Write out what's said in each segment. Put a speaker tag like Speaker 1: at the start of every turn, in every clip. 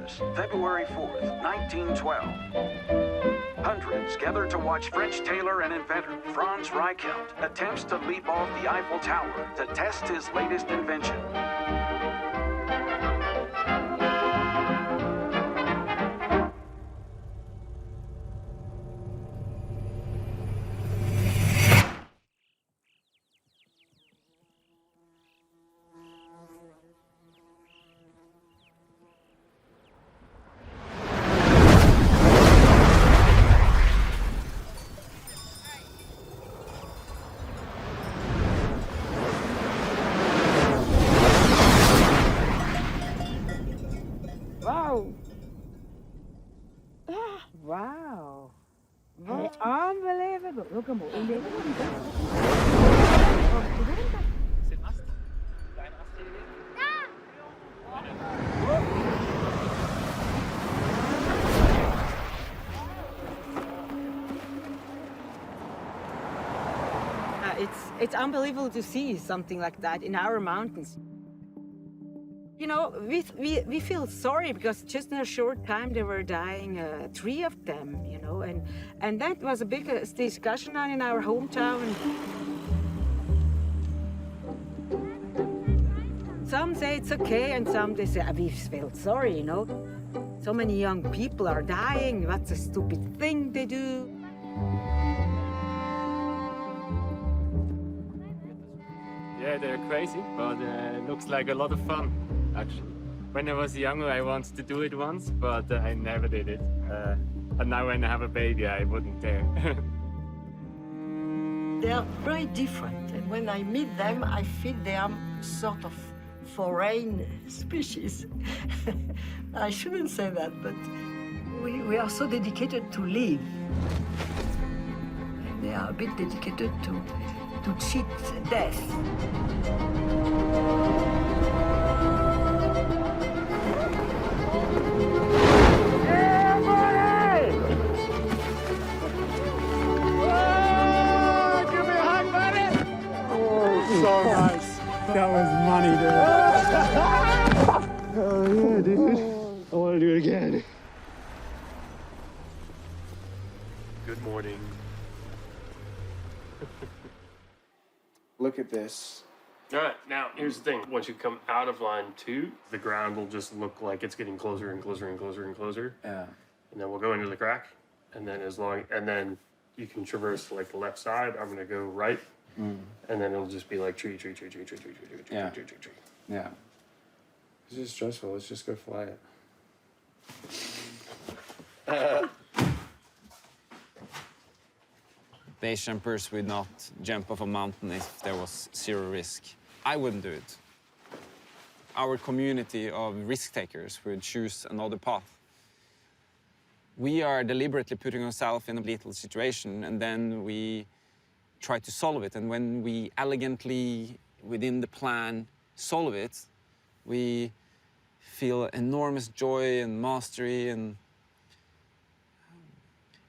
Speaker 1: Paris, February 4th, 1912. Hundreds gather to watch French tailor and inventor Franz Reichelt attempts to leap off the Eiffel Tower to test his latest invention.
Speaker 2: Wow. Unbelievable. Look at me.
Speaker 3: It's unbelievable to see something like that in our mountains. You know, we feel sorry because just in a short time they were dying, 3 of them, you know, and that was a big discussion in our hometown. Some say it's okay, and some they say, we felt sorry, you know. So many young people are dying, what's a stupid thing they do?
Speaker 4: Yeah, they're crazy, but it looks like a lot of fun, actually. When I was younger, I wanted to do it once, but I never did it. And now when I have a baby, I wouldn't dare.
Speaker 5: They are very different, and when I meet them, I feel they are sort of foreign species. I shouldn't say that, but we are so dedicated to live. And they are a bit dedicated to cheat death.
Speaker 4: So nice. That was money, dude. Oh, yeah, dude. I want to do it again. Good morning.
Speaker 6: Look at this.
Speaker 7: All right, now here's the thing. Once you come out of line 2, the ground will just look like it's getting closer and closer and closer and closer.
Speaker 6: Yeah.
Speaker 7: And then we'll go into the crack, and then then you can traverse like the left side. I'm gonna go right, and then it'll just be like tree.
Speaker 6: Yeah. Yeah. It's just stressful. Let's just go fly it.
Speaker 8: Base jumpers would not jump off a mountain if there was zero risk. I wouldn't do it. Our community of risk takers would choose another path. We are deliberately putting ourselves in a lethal situation, and then we try to solve it. And when we elegantly, within the plan, solve it, we feel enormous joy and mastery, and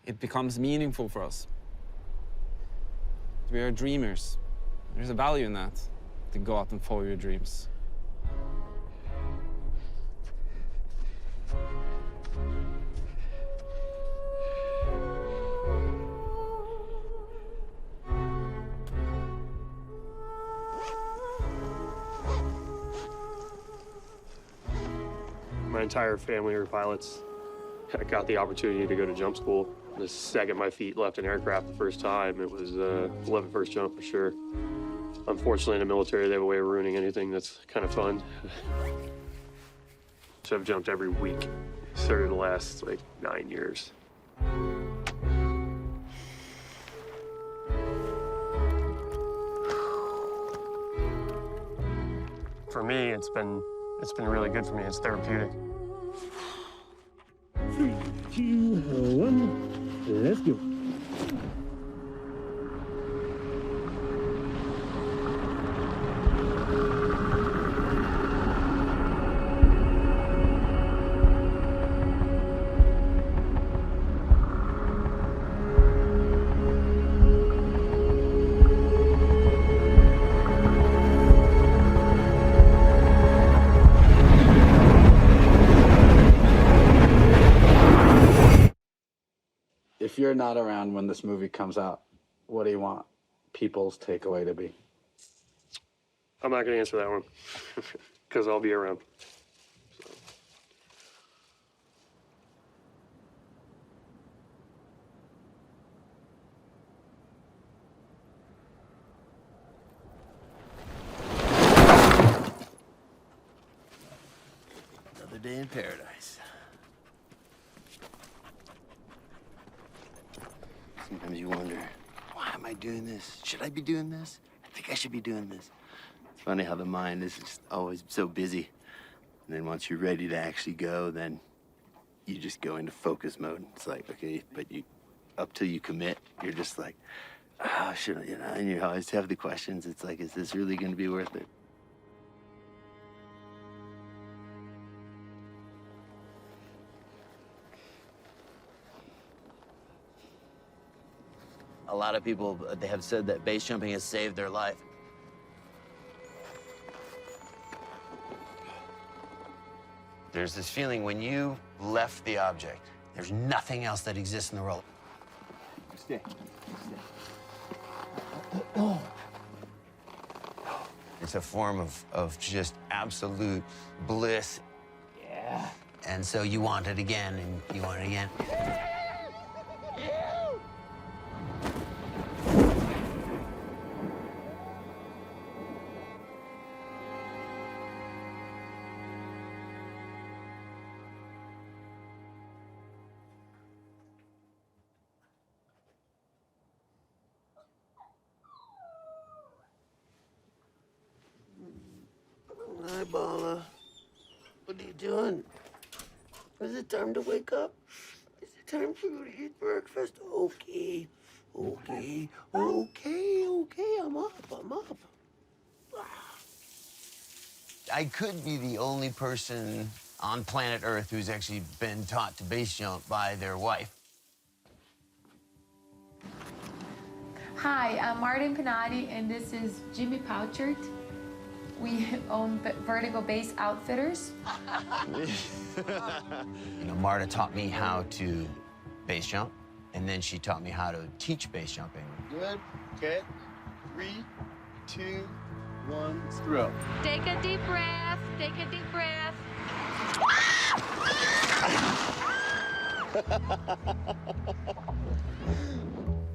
Speaker 8: it becomes meaningful for us. We are dreamers. There's a value in that, to go out and follow your dreams.
Speaker 7: My entire family are pilots. I got the opportunity to go to jump school. The second my feet left an aircraft the first time, it was love at first jump for sure. Unfortunately, in the military, they have a way of ruining anything that's kind of fun. So I've jumped every week. Started the last like 9 years. For me, it's been really good for me. It's therapeutic.
Speaker 4: 3, 2, 1, let's go.
Speaker 6: If you're not around when this movie comes out, what do you want people's takeaway to be?
Speaker 7: I'm not going to answer that one because I'll be around.
Speaker 2: Another day in paradise. Sometimes you wonder, why am I doing this? Should I be doing this? I think I should be doing this. It's funny how the mind is just always so busy. And then once you're ready to actually go, then you just go into focus mode. It's like, okay, but you, up till you commit, you're just like, oh, should I, and you always have the questions. It's like, is this really going to be worth it? A lot of people, they have said that base jumping has saved their life. There's this feeling when you left the object, there's nothing else that exists in the world. Stay. It's a form of just absolute bliss. Yeah. And so you want it again, and you want it again. Hi, Bala. What are you doing? Is it time to wake up? Is it time for you to eat breakfast? Okay, I'm up. I could be the only person on planet Earth who's actually been taught to base jump by their wife.
Speaker 9: Hi, I'm Martin Pinati, and this is Jimmy Pouchert. We own Vertigo Base Outfitters.
Speaker 2: Marta taught me how to base jump, and then she taught me how to teach base jumping.
Speaker 10: Good. Okay. 3, 2, 1, throw.
Speaker 9: Take a deep breath. Take a deep breath.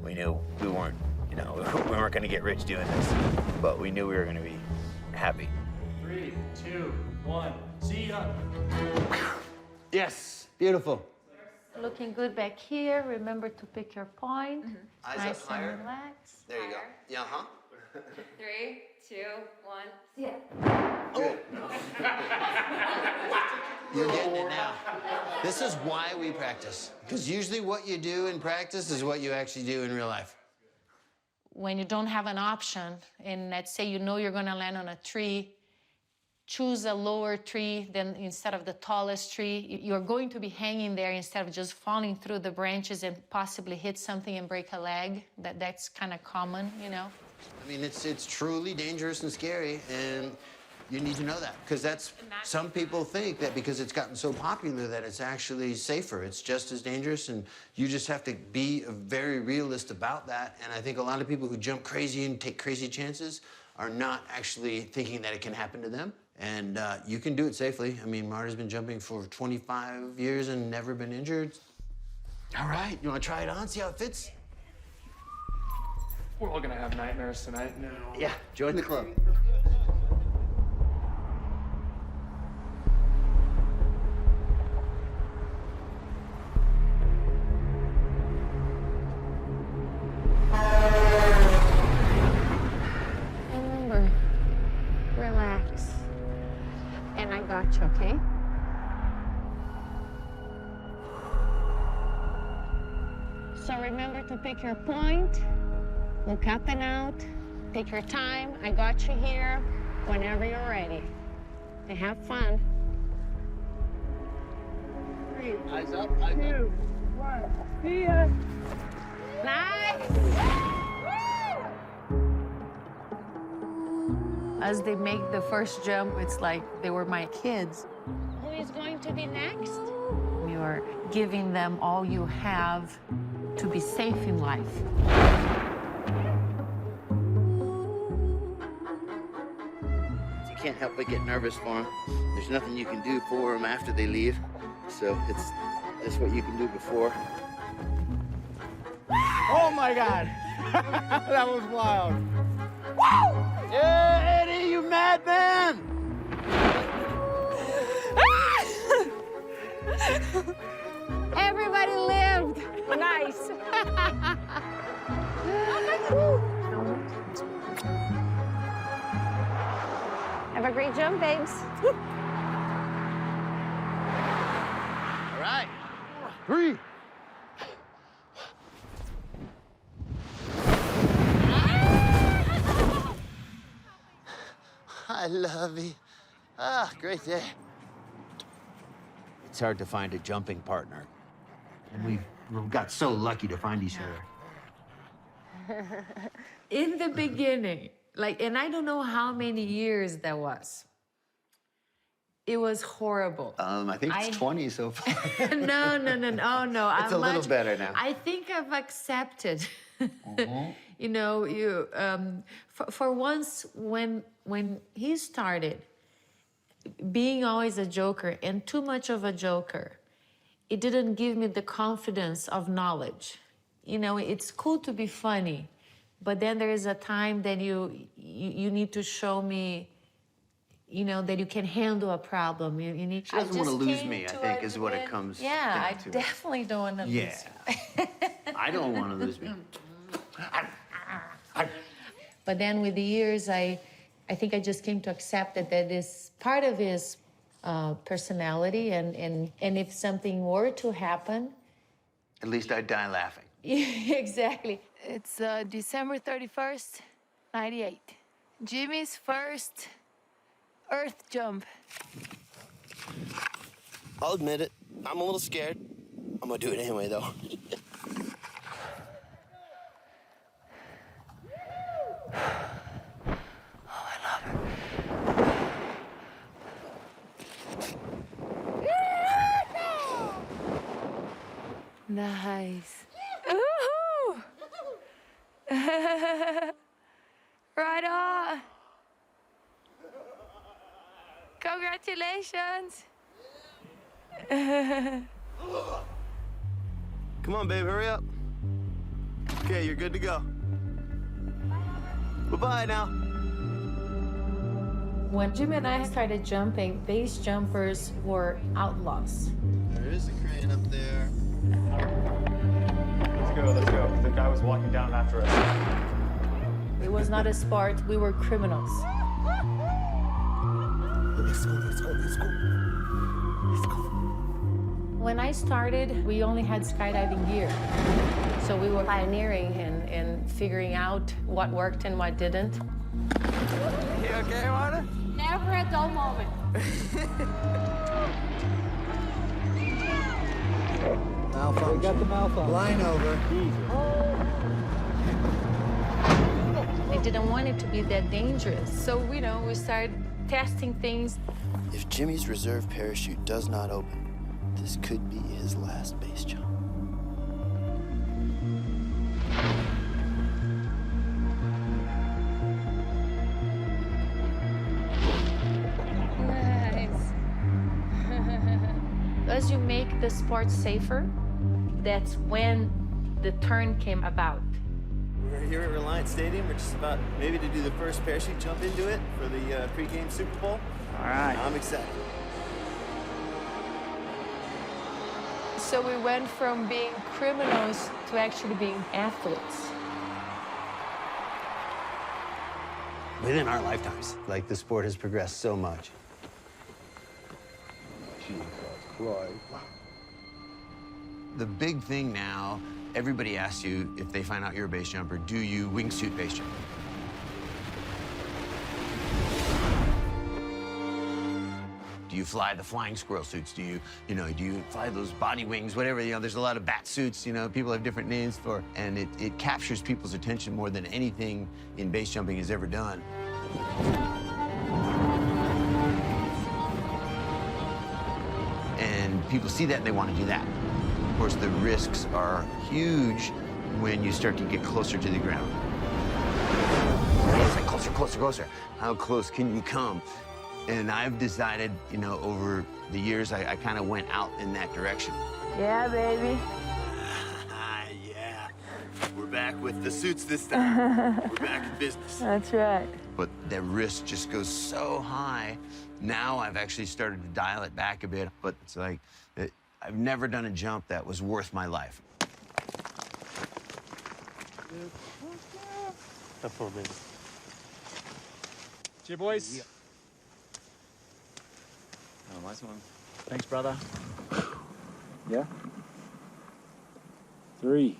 Speaker 2: We knew we weren't, we weren't going to get rich doing this, but we knew we were going to be happy.
Speaker 10: 3, 2, 1, see ya.
Speaker 2: Yes, beautiful.
Speaker 9: Looking good back here. Remember to pick your point.
Speaker 2: Eyes
Speaker 9: Nice
Speaker 2: up higher.
Speaker 9: and relaxed.
Speaker 2: There you go. Yeah, huh?
Speaker 9: 3, 2, 1. Yeah.
Speaker 2: Good. You're getting it now. This is why we practice. Because usually what you do in practice is what you actually do in real life.
Speaker 9: When you don't have an option, and let's say you know you're going to land on a tree, choose a lower tree than instead of the tallest tree. You're going to be hanging there instead of just falling through the branches and possibly hit something and break a leg. That's kind of common,
Speaker 2: I mean, it's truly dangerous and scary, and you need to know that. Because some people think that because it's gotten so popular that it's actually safer. It's just as dangerous, and you just have to be very realist about that. And I think a lot of people who jump crazy and take crazy chances are not actually thinking that it can happen to them. And you can do it safely. I mean, Marta's been jumping for 25 years and never been injured. All right, you want to try it on, see how it fits?
Speaker 10: We're all gonna have nightmares tonight. No.
Speaker 2: Yeah, join the club.
Speaker 9: Remember, relax. And I got you, okay? So remember to pick your point, look up and out, take your time. I got you here whenever you're ready. And have fun.
Speaker 10: 3, eyes up, 2, 1, see ya.
Speaker 9: Nice! As they make the first jump, it's like they were my kids. is going to be next? You're giving them all you have to be safe in life.
Speaker 2: You can't help but get nervous for them. There's nothing you can do for them after they leave. So it's just what you can do before.
Speaker 10: Oh my God. That was wild.
Speaker 2: Woo! Yeah, Eddie, you madman!
Speaker 9: Everybody lived.
Speaker 3: Nice.
Speaker 9: Have a great jump, babes.
Speaker 2: All right. 3. I love you. Ah, great day. It's hard to find a jumping partner. And we've got so lucky to find each other.
Speaker 9: In the beginning, and I don't know how many years that was. It was horrible.
Speaker 2: I think it's 20 so far.
Speaker 9: No. Oh, no.
Speaker 2: It's a little better now.
Speaker 9: I think I've accepted. You know, for once, when he started being always a joker and too much of a joker, it didn't give me the confidence of knowledge. You know, it's cool to be funny, but then there is a time that you need to show me, you know, that you can handle a problem. You need.
Speaker 2: She doesn't want to lose me, I think, is what it comes down to.
Speaker 9: Yeah, I definitely don't want to lose you.
Speaker 2: I don't want to lose me.
Speaker 9: But then with the years, I think I just came to accept that is part of his personality, and if something were to happen...
Speaker 2: At least I'd die laughing.
Speaker 9: Exactly.
Speaker 11: It's December 31st, 98. Jimmy's first earth jump.
Speaker 12: I'll admit it. I'm a little scared. I'm gonna do it anyway, though.
Speaker 11: Nice. Woohoo! Right on. Congratulations.
Speaker 12: Come on, babe, hurry up. Okay, you're good to go. Bye-bye now.
Speaker 9: When Jimmy and I started jumping, base jumpers were outlaws.
Speaker 12: There is a crane up there.
Speaker 6: Let's go. The guy was walking down after us.
Speaker 9: It was not a sport, we were criminals.
Speaker 12: Let's go.
Speaker 9: When I started, we only had skydiving gear. So we were pioneering and figuring out what worked and what didn't.
Speaker 12: You okay, Marta?
Speaker 11: Never a dull moment.
Speaker 12: Malfunction. We got the malfunction. Line over.
Speaker 9: They didn't want it to be that dangerous. So, you know, we started testing things.
Speaker 12: If Jimmy's reserve parachute does not open, this could be his last base jump.
Speaker 9: Nice. As you make the sport safer, that's when the turn came about.
Speaker 12: We're here at Reliant Stadium. We're just about maybe to do the first parachute jump into it for the pregame Super Bowl.
Speaker 10: All right.
Speaker 12: I'm excited.
Speaker 11: So we went from being criminals to actually being athletes.
Speaker 2: Within our lifetimes, like, the sport has progressed so much. Jesus Christ. The big thing now, everybody asks you, if they find out you're a base jumper, do you wingsuit base jump? Do you fly the flying squirrel suits? Do you fly those body wings, whatever, there's a lot of bat suits, people have different names for, and it captures people's attention more than anything in base jumping has ever done. people see that and they want to do that. Of course, the risks are huge when you start to get closer to the ground. It's like closer, closer, closer. How close can you come? And I've decided, you know, over the years, I kind of went out in that direction.
Speaker 11: Yeah, baby.
Speaker 12: Yeah. We're back with the suits this time. We're back in business.
Speaker 11: That's right.
Speaker 2: But the risk just goes so high. Now I've actually started to dial it back a bit, but it's like, I've never done a jump that was worth my life.
Speaker 7: Have fun, man.
Speaker 6: Cheers, boys.
Speaker 12: Oh, nice one.
Speaker 6: Thanks, brother. Yeah? 3,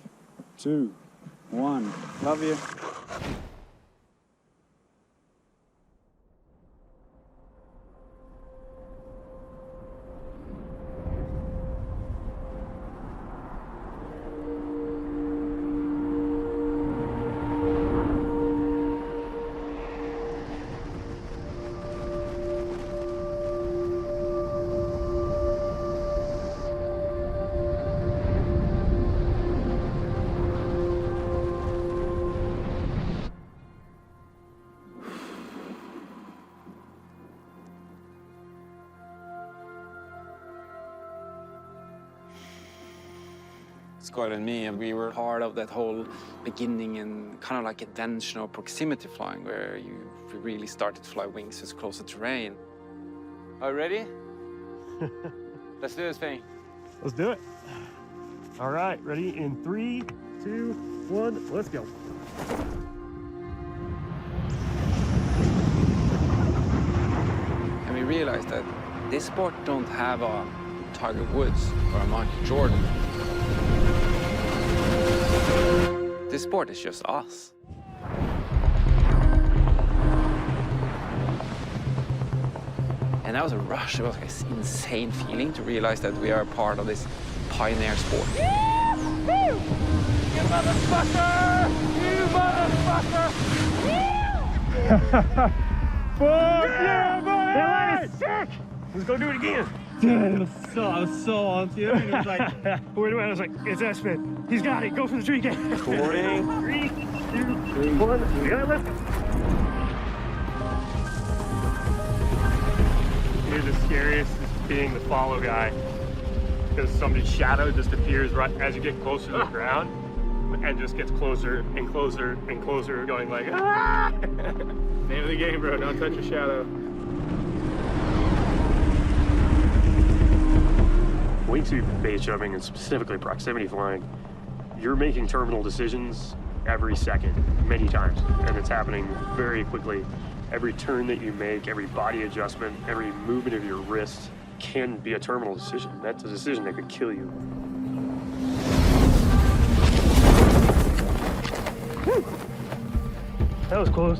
Speaker 6: 2, 1. Love you.
Speaker 8: Scott and me, and we were part of that whole beginning and kind of like invention of proximity flying, where you really started to fly wings as close to terrain. Are you ready? Let's do this thing.
Speaker 7: Let's do it. All right, ready in 3, 2, 1, let's go.
Speaker 8: And we realized that this sport don't have a Tiger Woods or a Michael Jordan. This sport is just us. And that was a rush. It was like an insane feeling to realize that we are part of this pioneer sport.
Speaker 7: You motherfucker! You motherfucker! Fuck yeah, buddy! That line is sick! Let's go do it again. Dude, I was so on to you. It was like, wait, I was like, it's Espen. He's got it. Go for the tree again. Recording. 3, 2, 1. We got it. Let's go. You're the scariest is being the follow guy, because somebody's shadow just appears right as you get closer to the ground and just gets closer and closer and closer, going like, ah! Name of the game, bro. Don't touch your shadow. Wingsuit base jumping, and specifically proximity flying, you're making terminal decisions every second, many times, and it's happening very quickly. Every turn that you make, every body adjustment, every movement of your wrist can be a terminal decision. That's a decision that could kill you. Woo! That was close.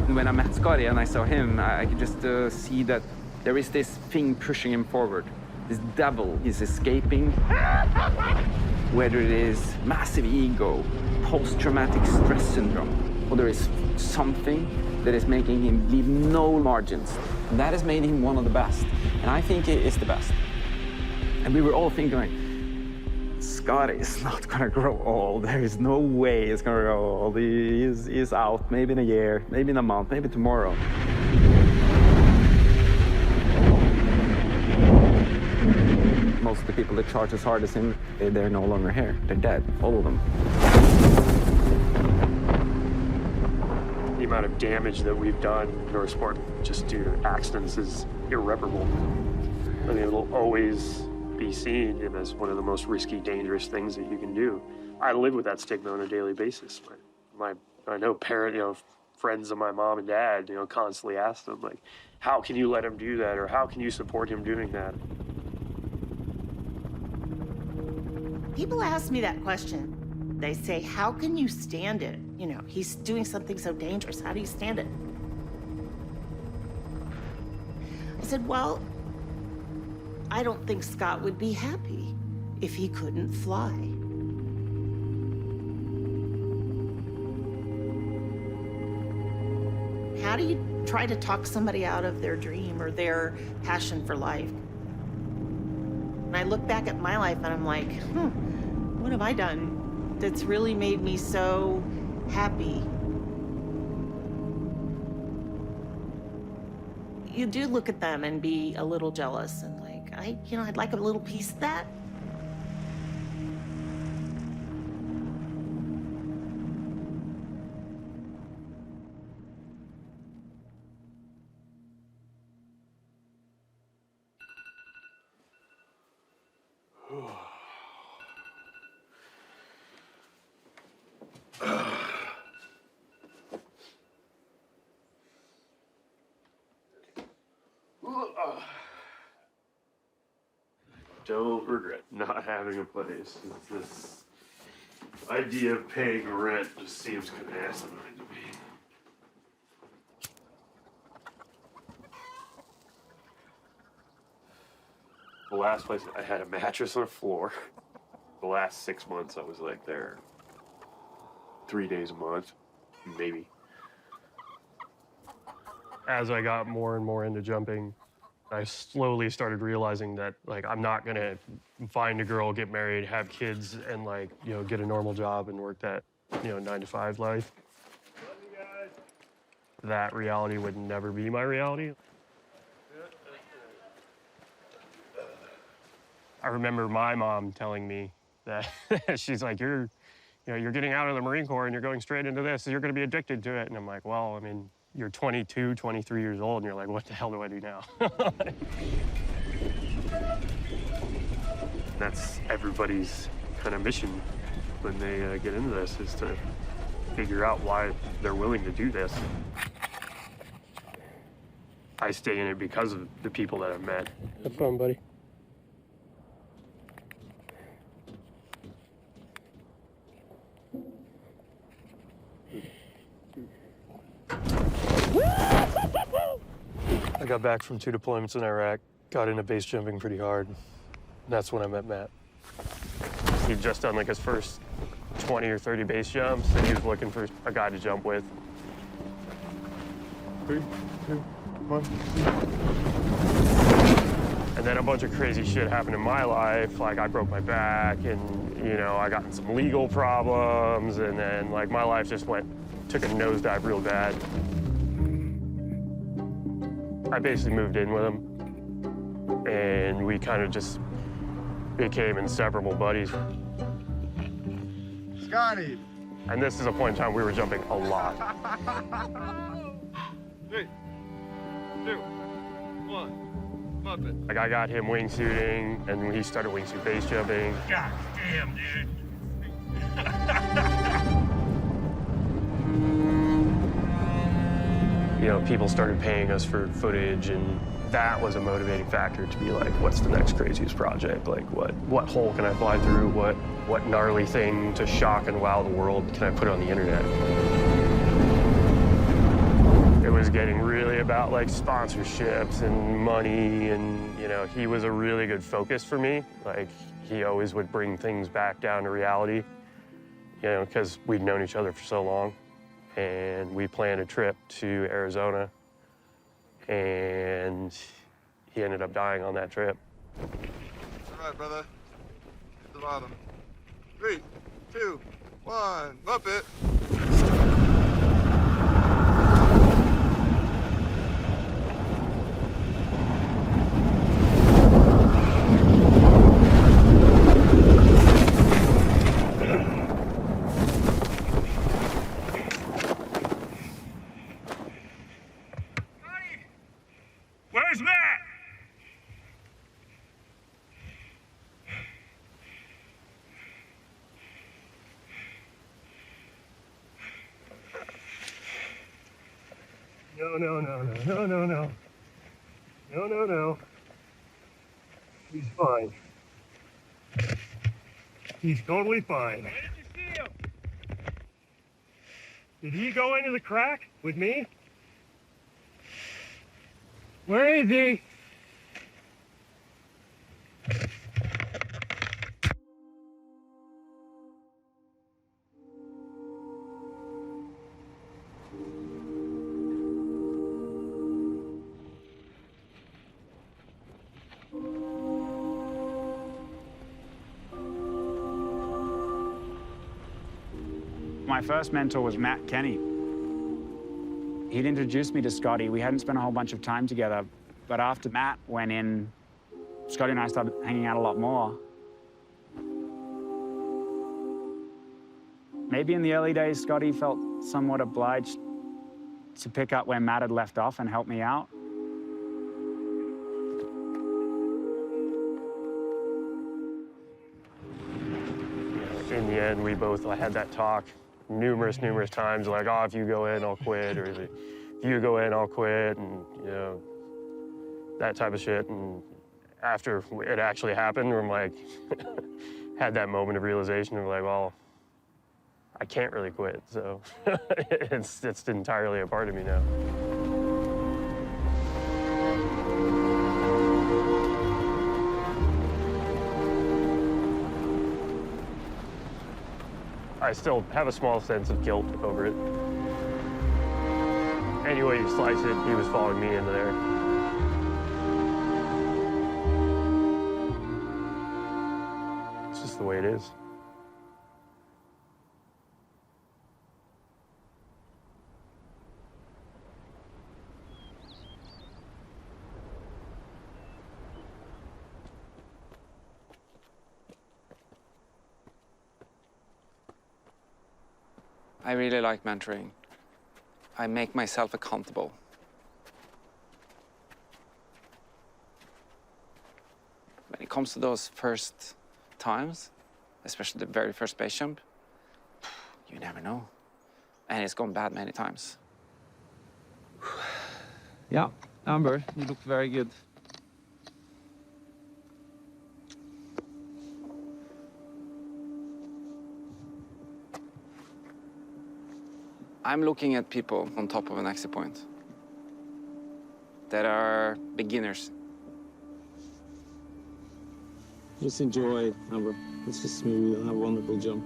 Speaker 8: When I met Scotty and I saw him, I could just see that there is this thing pushing him forward. This devil is escaping. Whether it is massive ego, post-traumatic stress syndrome, or there is something that is making him leave no margins. And that has made him one of the best. And I think he is the best. And we were all thinking, Scotty is not gonna grow old. There is no way he's gonna grow old. He is out, maybe in a year, maybe in a month, maybe tomorrow. Most of the people that charge as hard as him, they're no longer here. They're dead, all of them.
Speaker 7: The amount of damage that we've done in our sport just due to accidents is irreparable. I mean, it'll always be seen as one of the most risky, dangerous things that you can do. I live with that stigma on a daily basis. I know friends of my mom and dad, constantly ask them, like, how can you let him do that? Or how can you support him doing that?
Speaker 13: People ask me that question. They say, how can you stand it? He's doing something so dangerous. How do you stand it? I said, well, I don't think Scott would be happy if he couldn't fly. how do you try to talk somebody out of their dream or their passion for life? And I look back at my life and I'm like, what have I done that's really made me so happy? You do look at them and be a little jealous and like, I'd like a little piece of that.
Speaker 7: Don't regret not having a place. This idea of paying rent just seems kind of asinine to me. The last place I had a mattress on the floor. The last 6 months I was like there 3 days a month, maybe. As I got more and more into jumping, I slowly started realizing that, like, I'm not gonna find a girl, get married, have kids, and, like, you know, get a normal job and work that, 9-to-5 life. Love you guys. That reality would never be my reality. I remember my mom telling me that she's like, you're getting out of the Marine Corps and you're going straight into this, so you're gonna be addicted to it. And I'm like, well, I mean, you're 22, 23 years old, and you're like, what the hell do I do now? That's everybody's kind of mission when they get into this, is to figure out why they're willing to do this. I stay in it because of the people that I've met. Have fun, buddy. I got back from 2 deployments in Iraq, got into base jumping pretty hard. That's when I met Matt. He'd just done like his first 20 or 30 base jumps, and he was looking for a guy to jump with. 3, 2, 1. And then a bunch of crazy shit happened in my life. Like, I broke my back, and, I got in some legal problems, and then, like, my life just took a nosedive real bad. I basically moved in with him, and we kind of just became inseparable buddies.
Speaker 10: Scotty!
Speaker 7: And this is a point in time we were jumping a lot.
Speaker 10: 3, 2, 1, bump it.
Speaker 7: Like, I got him wingsuiting, and he started wingsuit base jumping.
Speaker 10: God damn, dude.
Speaker 7: People started paying us for footage, and that was a motivating factor to be like, what's the next craziest project? Like, what hole can I fly through? What gnarly thing to shock and wow the world can I put on the internet? It was getting really about, like, sponsorships and money, and, he was a really good focus for me. Like, he always would bring things back down to reality, because we'd known each other for so long. And we planned a trip to Arizona, and he ended up dying on that trip.
Speaker 10: All right, brother. Hit the bottom. 3, 2, 1, bump it.
Speaker 7: Where's Matt? No. He's fine. He's totally fine. Where did you see him? Did he go into the crack with me? Where is he?
Speaker 14: My first mentor was Matt Kenny. He'd introduced me to Scotty. We hadn't spent a whole bunch of time together, but after Matt went in, Scotty and I started hanging out a lot more. Maybe in the early days, Scotty felt somewhat obliged to pick up where Matt had left off and help me out.
Speaker 7: In the end, we both had that talk numerous times, like, oh, if you go in, I'll quit, or if you go in, I'll quit, and, you know, that type of shit. And after it actually happened, I'm like, had that moment of realization of like, well, I can't really quit, so it's entirely a part of me now. I still have a small sense of guilt over it. Any way you slice it, he was following me into there. It's just the way it is.
Speaker 8: I really like mentoring. I make myself accountable. When it comes to those first times, especially the very first base jump, you never know. And it's gone bad many times.
Speaker 15: Yeah, Amber, you look very good.
Speaker 8: I'm looking at people on top of an exit point that are beginners.
Speaker 15: Just enjoy it, Amber. It's just smooth and have a wonderful jump.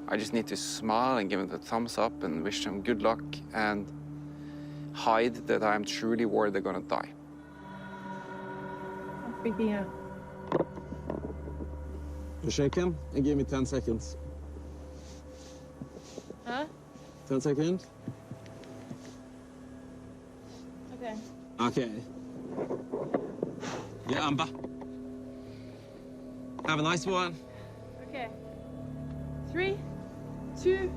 Speaker 8: I just need to smile and give them the thumbs up and wish them good luck and hide that I'm truly worried they're gonna die.
Speaker 11: Yeah.
Speaker 15: You shake him and give me 10 seconds.
Speaker 11: Huh?
Speaker 15: 10 seconds?
Speaker 11: Okay.
Speaker 15: Okay. Yeah, Amber. Have a nice one.
Speaker 11: Okay. 3, 2,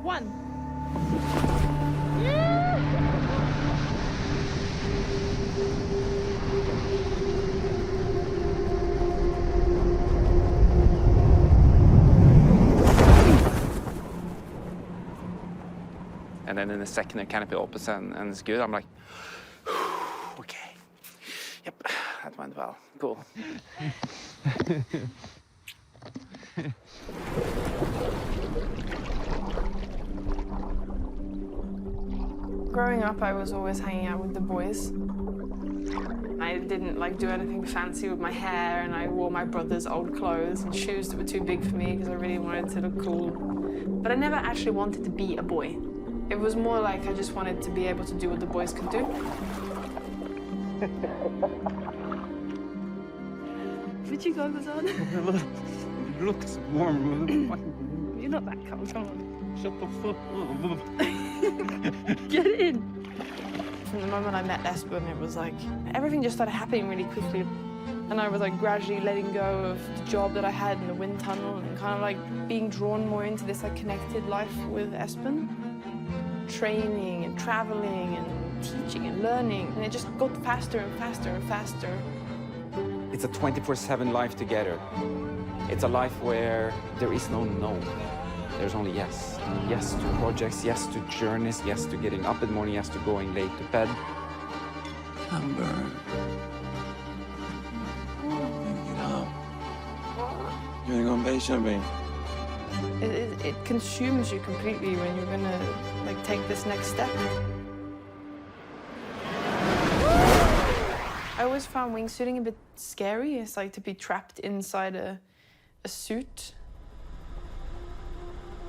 Speaker 11: 1.
Speaker 8: And then in a second, the canopy opens and it's good. I'm like, okay. Yep, that went well. Cool.
Speaker 11: Growing up, I was always hanging out with the boys. I didn't do anything fancy with my hair, and I wore my brother's old clothes and shoes that were too big for me because I really wanted to look cool. But I never actually wanted to be a boy. It was more like I just wanted to be able to do what the boys could do. Put your goggles on.
Speaker 15: It looks warm.
Speaker 11: You're not that cold, come on.
Speaker 15: Shut the fuck up.
Speaker 11: Get in. From the moment I met Espen, it was like everything just started happening really quickly. And I was gradually letting go of the job that I had in the wind tunnel and kind of being drawn more into this connected life with Espen. Training and traveling and teaching and learning. And it just got faster and faster and faster.
Speaker 8: It's a 24/7 life together. It's a life where there is no no. There's only yes. Yes to projects, yes to journeys, yes to getting up in the morning, yes to going late to bed.
Speaker 15: Amber. Get up. You wanna go on base jumping?
Speaker 11: It consumes you completely when you're gonna take this next step. I always found wingsuiting a bit scary. It's to be trapped inside a suit.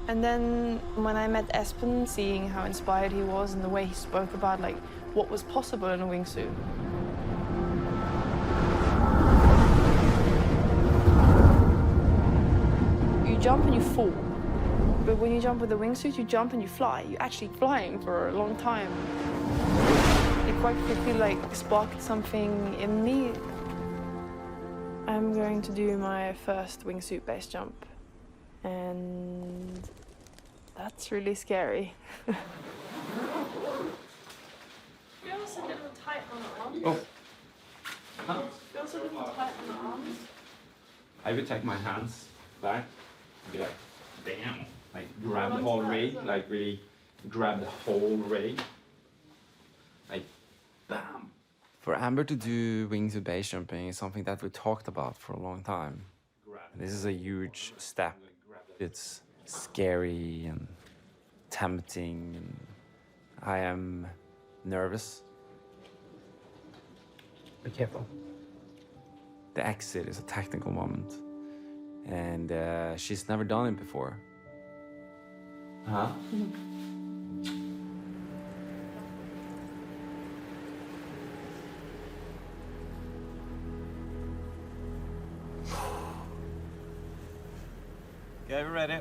Speaker 11: And then when I met Espen, seeing how inspired he was and the way he spoke about what was possible in a wingsuit. You jump and you fall. But when you jump with a wingsuit, you jump and you fly. You're actually flying for a long time. It quite quickly sparked something in me. I'm going to do my first wingsuit base jump. And that's really scary. Feels a little tight on the arms.
Speaker 8: Oh. Huh?
Speaker 11: Feels a little tight on the arms.
Speaker 8: I would take my hands back and be like, damn. Like grab the whole rig, like really grab the whole rig. Like, bam.
Speaker 6: For Amber to do wingsuit base jumping is something that we talked about for a long time. This is a huge step. It's scary and tempting, and I am nervous.
Speaker 8: Be careful.
Speaker 6: The exit is a technical moment, and she's never done it before.
Speaker 8: Huh?
Speaker 12: Okay, we're ready.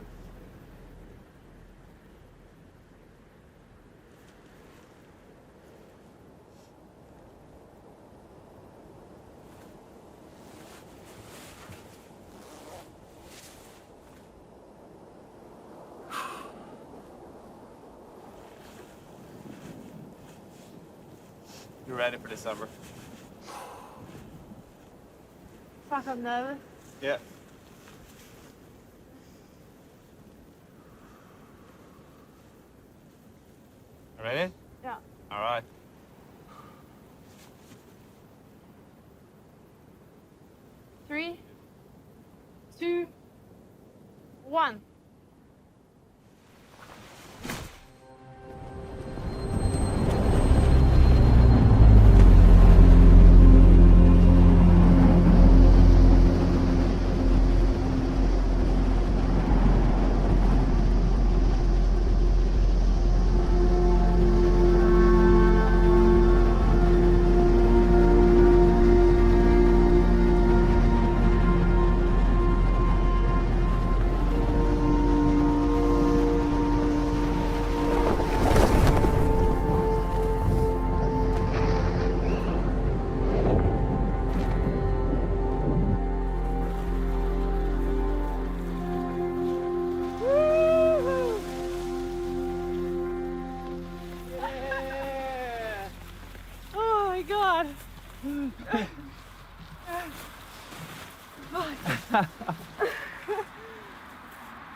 Speaker 12: You're ready for this, Amber.
Speaker 11: Fuck, I'm nervous.
Speaker 12: Yeah. Ready?
Speaker 11: Yeah.
Speaker 12: All right.
Speaker 11: Three, 2, 1.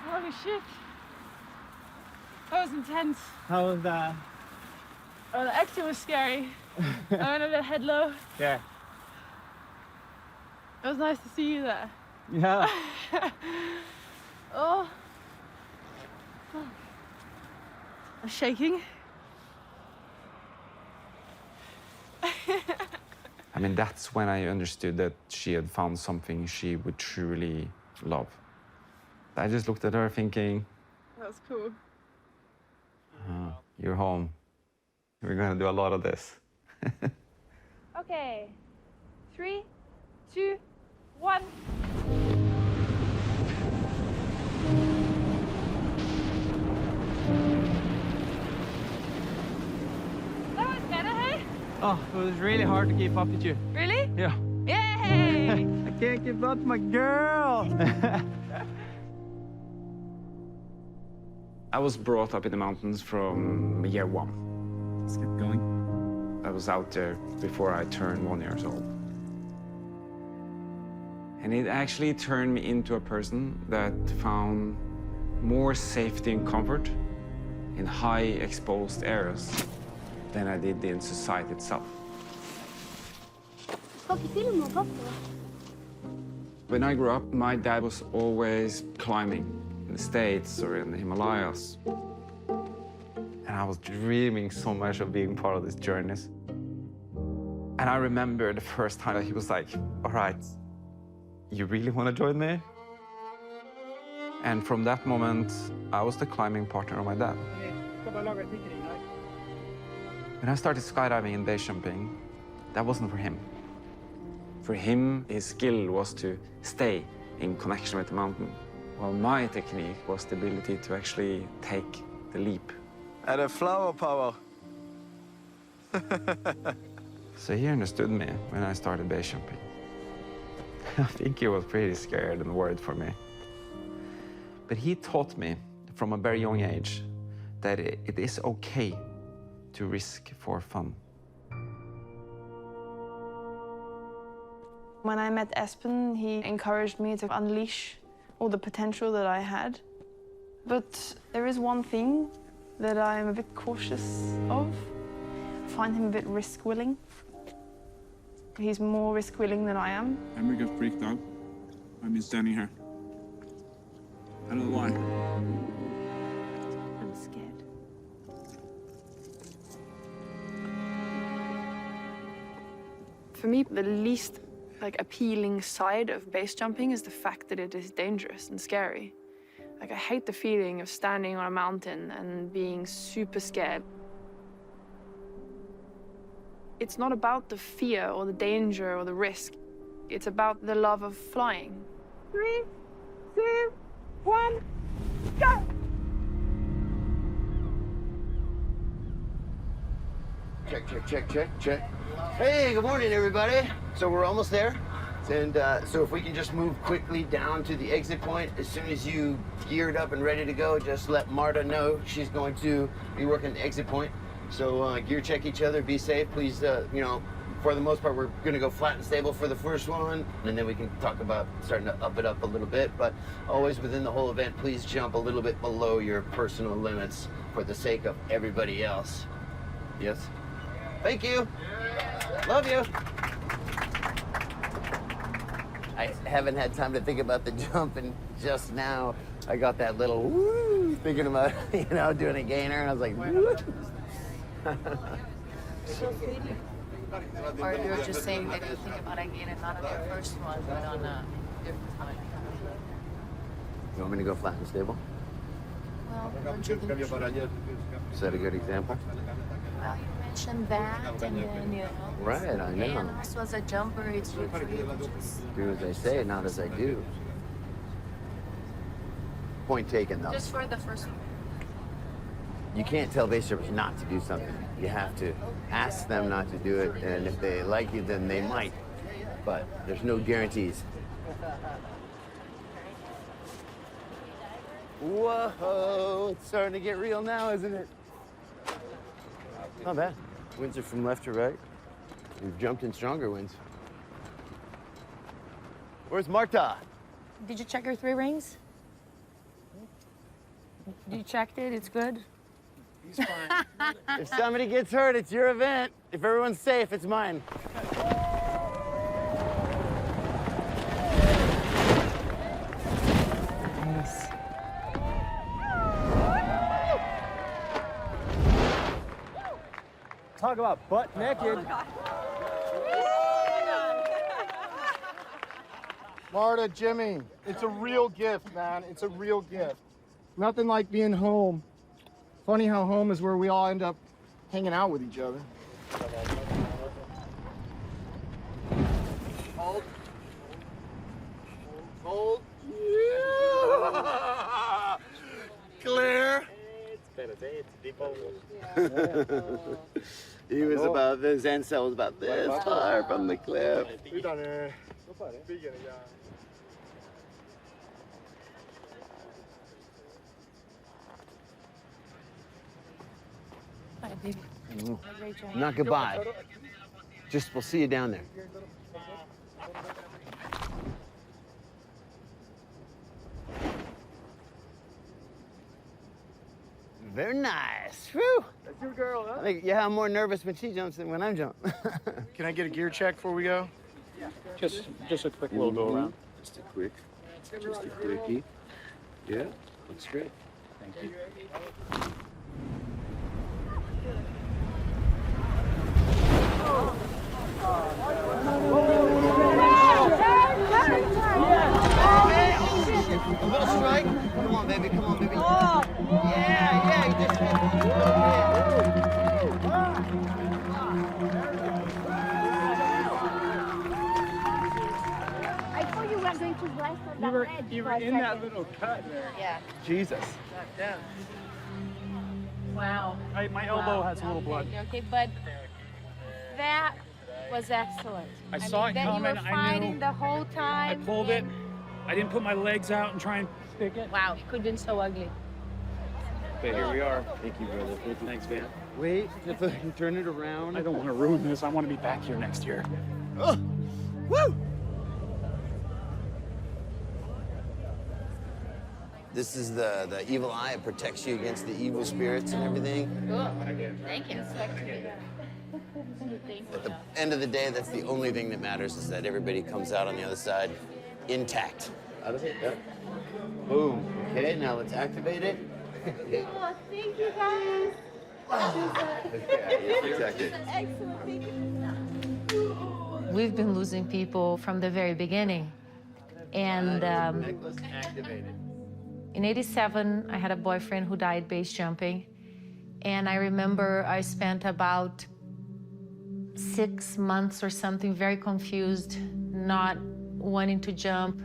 Speaker 11: Holy shit. That was intense.
Speaker 4: How was that?
Speaker 11: Oh, the exit was scary. I went a bit head low.
Speaker 4: Yeah.
Speaker 11: It was nice to see you there.
Speaker 4: Yeah.
Speaker 11: Oh. I'm shaking.
Speaker 6: I mean, that's when I understood that she had found something she would truly love. I just looked at her thinking,
Speaker 11: That was cool.
Speaker 6: you're home. We're gonna do a lot of this.
Speaker 11: Okay. 3, 2, 1. That was better, hey?
Speaker 4: Oh, it was really hard to keep up with you.
Speaker 11: Really?
Speaker 4: Yeah.
Speaker 11: Yay!
Speaker 4: I can't keep up with my girl.
Speaker 14: I was brought up in the mountains from year 1.
Speaker 4: Let's get going.
Speaker 14: I was out there before I turned 1 year old. And it actually turned me into a person that found more safety and comfort in high exposed areas than I did in society itself. When I grew up, my dad was always climbing in the States or in the Himalayas.
Speaker 6: And I was dreaming so much of being part of these journeys. And I remember the first time that he was like, all right, you really want to join me? And from that moment, I was the climbing partner of my dad. When I started skydiving and base jumping, that wasn't for him. For him, his skill was to stay in connection with the mountain, while my technique was the ability to actually take the leap.
Speaker 15: At a flower power.
Speaker 6: So he understood me when I started base jumping. I think he was pretty scared and worried for me. But he taught me from a very young age that it is okay to risk for fun.
Speaker 11: When I met Espen, he encouraged me to unleash all the potential that I had. But there is one thing that I'm a bit cautious of. I find him a bit risk-willing. He's more risk-willing than I am.
Speaker 15: Henry got freaked out. I've been standing here. I don't know why.
Speaker 11: I'm scared. For me, the least appealing side of base jumping is the fact that it is dangerous and scary. I hate the feeling of standing on a mountain and being super scared. It's not about the fear or the danger or the risk. It's about the love of flying. 3, 2, 1, go!
Speaker 2: Check. Hey, good morning, everybody. So we're almost there. And so if we can just move quickly down to the exit point, as soon as you geared up and ready to go, just let Marta know she's going to be working the exit point. So gear check each other, be safe. Please, you know, for the most part, we're gonna go flat and stable for the first one, and then we can talk about starting to up it up a little bit, but always within the whole event, please jump a little bit below your personal limits for the sake of everybody else. Yes? Thank you. Love you. I haven't had time to think about the jump, and just now I got that little woo, thinking about, you know, doing a gainer, and I was like, woo.
Speaker 16: Or you're just saying that you think about a gainer not on your first one, but on a different one.
Speaker 2: You want me to go flat and stable?
Speaker 16: Well,
Speaker 2: Is that a good example?
Speaker 16: Well, you mentioned that, and then, you know.
Speaker 2: Right, I know.
Speaker 16: And also as a jumper, it's good for you to just...
Speaker 2: Do as I say, not as I do. Point taken, though.
Speaker 16: Just for the first one.
Speaker 2: You can't tell base jumpers not to do something. You have to ask them not to do it, and if they like you, then they might. But there's no guarantees. Whoa, it's starting to get real now, isn't it? Not bad. Winds are from left to right. We've jumped in stronger winds. Where's Marta?
Speaker 16: Did you check your 3 rings? You checked it? It's good?
Speaker 2: He's fine. If somebody gets hurt, it's your event. If everyone's safe, it's mine.
Speaker 11: Yes.
Speaker 12: Talk about butt naked.
Speaker 17: Marta, Jimmy, it's a real gift, man. It's a real gift. Nothing like being home. Funny how home is where we all end up hanging out with each other. Hold. Hold. Yeah. Clear.
Speaker 2: He was about this, Ansel was about this far from the cliff. Not goodbye. Just we'll see you down there. Very nice. Whew.
Speaker 17: That's your girl, huh?
Speaker 2: I think, yeah, I'm more nervous when she jumps than when I'm jumping.
Speaker 17: Can I get a gear check before we go?
Speaker 7: Just a quick little go around.
Speaker 2: Just a quickie. Yeah, looks great.
Speaker 7: Thank you.
Speaker 2: A little strike. Come on, baby. Come on, baby. Yeah, you just
Speaker 18: You were in that little cut there.
Speaker 16: Yeah.
Speaker 18: Jesus.
Speaker 16: Wow.
Speaker 18: My elbow has a little blood.
Speaker 16: Okay, but that was excellent.
Speaker 18: I saw it
Speaker 16: that
Speaker 18: coming,
Speaker 16: You were
Speaker 18: I
Speaker 16: fighting
Speaker 18: knew.
Speaker 16: the whole time.
Speaker 18: I pulled it. I didn't put my legs out and try and stick it.
Speaker 16: Wow, it could have been so ugly.
Speaker 18: Okay, here we are.
Speaker 12: Thank you, brother.
Speaker 18: Thanks, man.
Speaker 17: Wait, if I can turn it around.
Speaker 18: I don't want to ruin this. I want to be back here next year.
Speaker 17: Oh, woo!
Speaker 2: This is the evil eye. It protects you against the evil spirits and everything.
Speaker 16: Cool. Thank you.
Speaker 2: At the end of the day, that's the only thing that matters, is that everybody comes out on the other side intact. Out of it, yep. Boom. Okay, now let's activate it.
Speaker 16: Oh, thank you, guys.
Speaker 2: Okay, you're protected.
Speaker 16: Excellent. Thank you. We've been losing people from the very beginning. And
Speaker 2: Necklace activated.
Speaker 16: in '87, I had a boyfriend who died base jumping. And I remember I spent about 6 months or something very confused, not wanting to jump.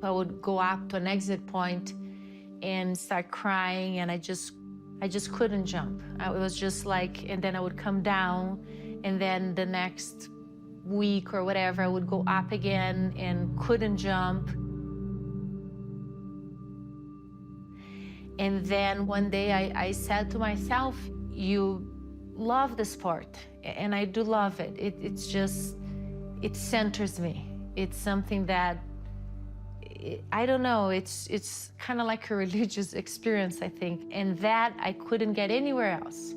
Speaker 16: I would go up to an exit point and start crying, and I just couldn't jump. It was just like, and then I would come down, and then the next week or whatever, I would go up again and couldn't jump. And then one day I said to myself, you love the sport, and I do love it. It centers me. It's something that, I don't know, it's kind of like a religious experience, I think, and that I couldn't get anywhere else.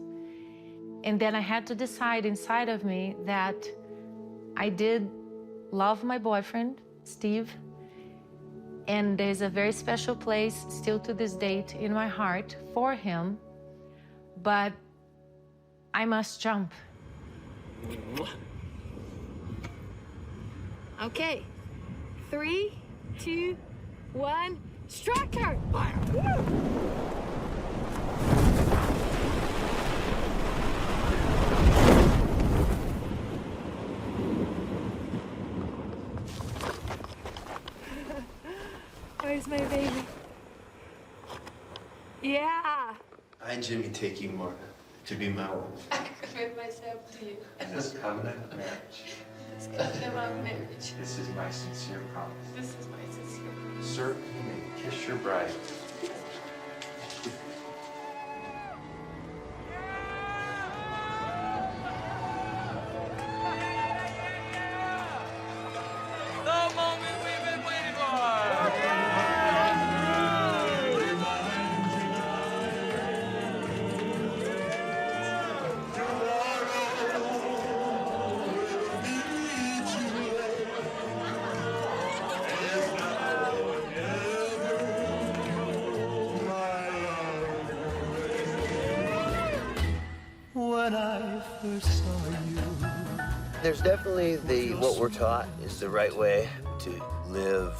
Speaker 16: And then I had to decide inside of me that I did love my boyfriend, Steve, and there's a very special place still to this date in my heart for him, but I must jump.
Speaker 19: Okay, 3, 2, 1, striker! Where's my baby? Yeah!
Speaker 2: I, Jimmy, take you, Marta, to be my wife.
Speaker 19: I commit myself to you.
Speaker 2: And this covenant of marriage.
Speaker 19: This covenant of marriage.
Speaker 2: This is my sincere promise.
Speaker 19: This is my sincere promise.
Speaker 2: Sir, you may kiss your bride.
Speaker 15: The moment we've been waiting for!
Speaker 20: When I first saw you.
Speaker 2: There's definitely what we're taught is the right way to live.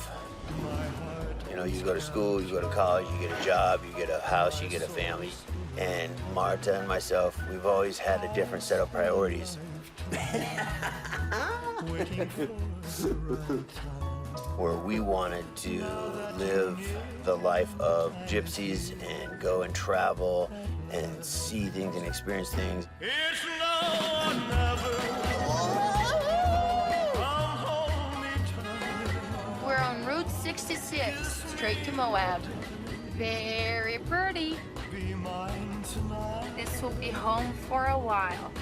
Speaker 2: You know, you go to school, you go to college, you get a job, you get a house, you get a family. And Marta and myself, we've always had a different set of priorities. Where we wanted to live the life of gypsies and go and travel and see things and experience things.
Speaker 16: We're on Route 66, straight to Moab. Very pretty. This will be home for a while.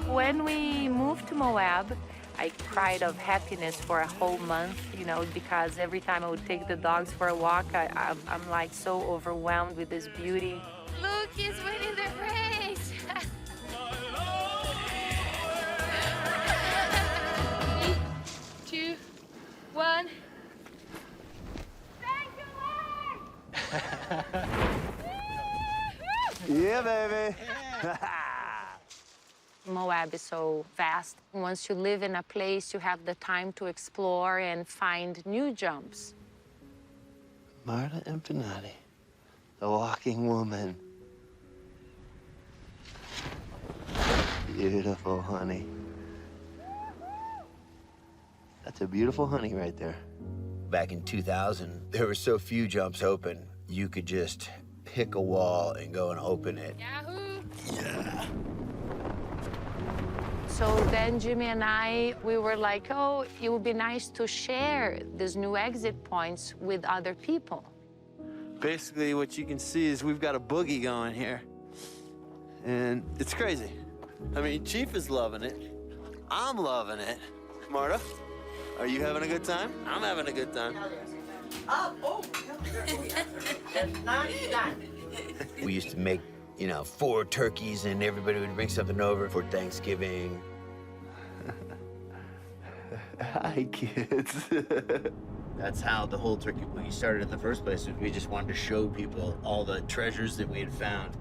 Speaker 16: When we moved to Moab, I cried of happiness for a whole month, you know, because every time I would take the dogs for a walk, I'm like so overwhelmed with this beauty. Look, he's winning the race! 3, 2, 1.
Speaker 12: Yeah, baby.
Speaker 16: Moab is so vast. Once you live in a place, you have the time to explore and find new jumps.
Speaker 20: Marta Impanati, the walking woman. Beautiful, honey. That's a beautiful honey right there.
Speaker 2: Back in 2000, there were so few jumps open, you could just pick a wall and go and open it.
Speaker 9: Yahoo!
Speaker 2: Yeah.
Speaker 9: So then Jimmy and we were like, oh, it would be nice to share these new exit points with other people.
Speaker 20: Basically, what you can see is we've got a boogie going here. And it's crazy. I mean, Chief is loving it. I'm loving it. Marta, are you having a good time? I'm having a good time.
Speaker 2: We used to make, 4 turkeys and everybody would bring something over for Thanksgiving.
Speaker 20: Hi, kids.
Speaker 2: That's how the whole Turkey Boogie started in the first place. We just wanted to show people all the treasures that we had found.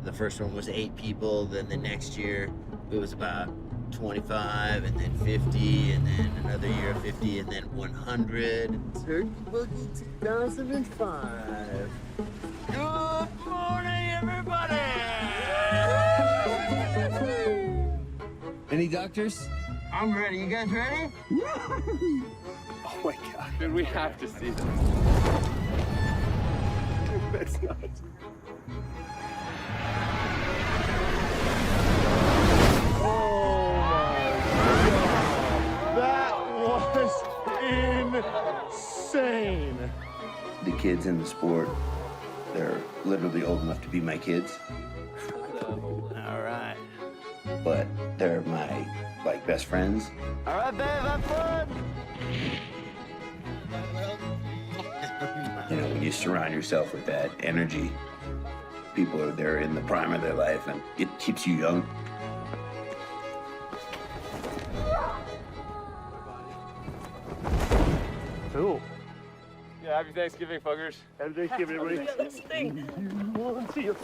Speaker 2: The first one was 8 people, then the next year it was about 25, and then 50, and then another year of 50, and then 100.
Speaker 20: Turkey Boogie 2005. Good morning, everybody! Any doctors? I'm ready. You guys ready?
Speaker 4: Oh my God. Dude, we have to see this. That's nuts.
Speaker 17: That was insane.
Speaker 2: The kids in the sport, they're literally old enough to be my kids.
Speaker 20: All right.
Speaker 2: But they're my, best friends.
Speaker 20: All right, babe, have fun!
Speaker 2: When you surround yourself with that energy, they're in the prime of their life, and it keeps you young.
Speaker 4: Cool. Yeah, happy Thanksgiving, fuckers.
Speaker 17: Happy Thanksgiving, everybody. See you.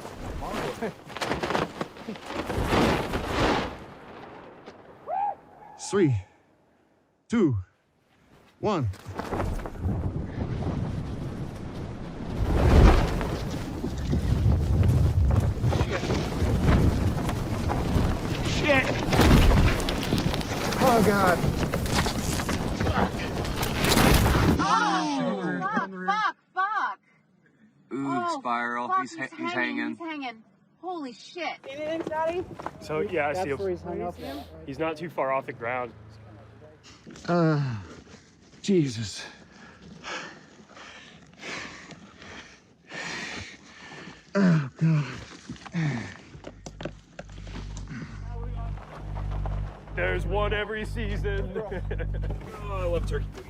Speaker 17: 3, 2, 1. Shit! Oh, God.
Speaker 19: Fuck!
Speaker 8: Ooh, Spiral. He's hanging.
Speaker 19: He's hanging. Holy shit.
Speaker 7: Anything, Daddy? So, yeah, I see him.
Speaker 17: Where he's hung up.
Speaker 7: He's not too far off the ground.
Speaker 17: Jesus. Oh, God.
Speaker 7: There's one every season. Oh, I love Turkey Boogie.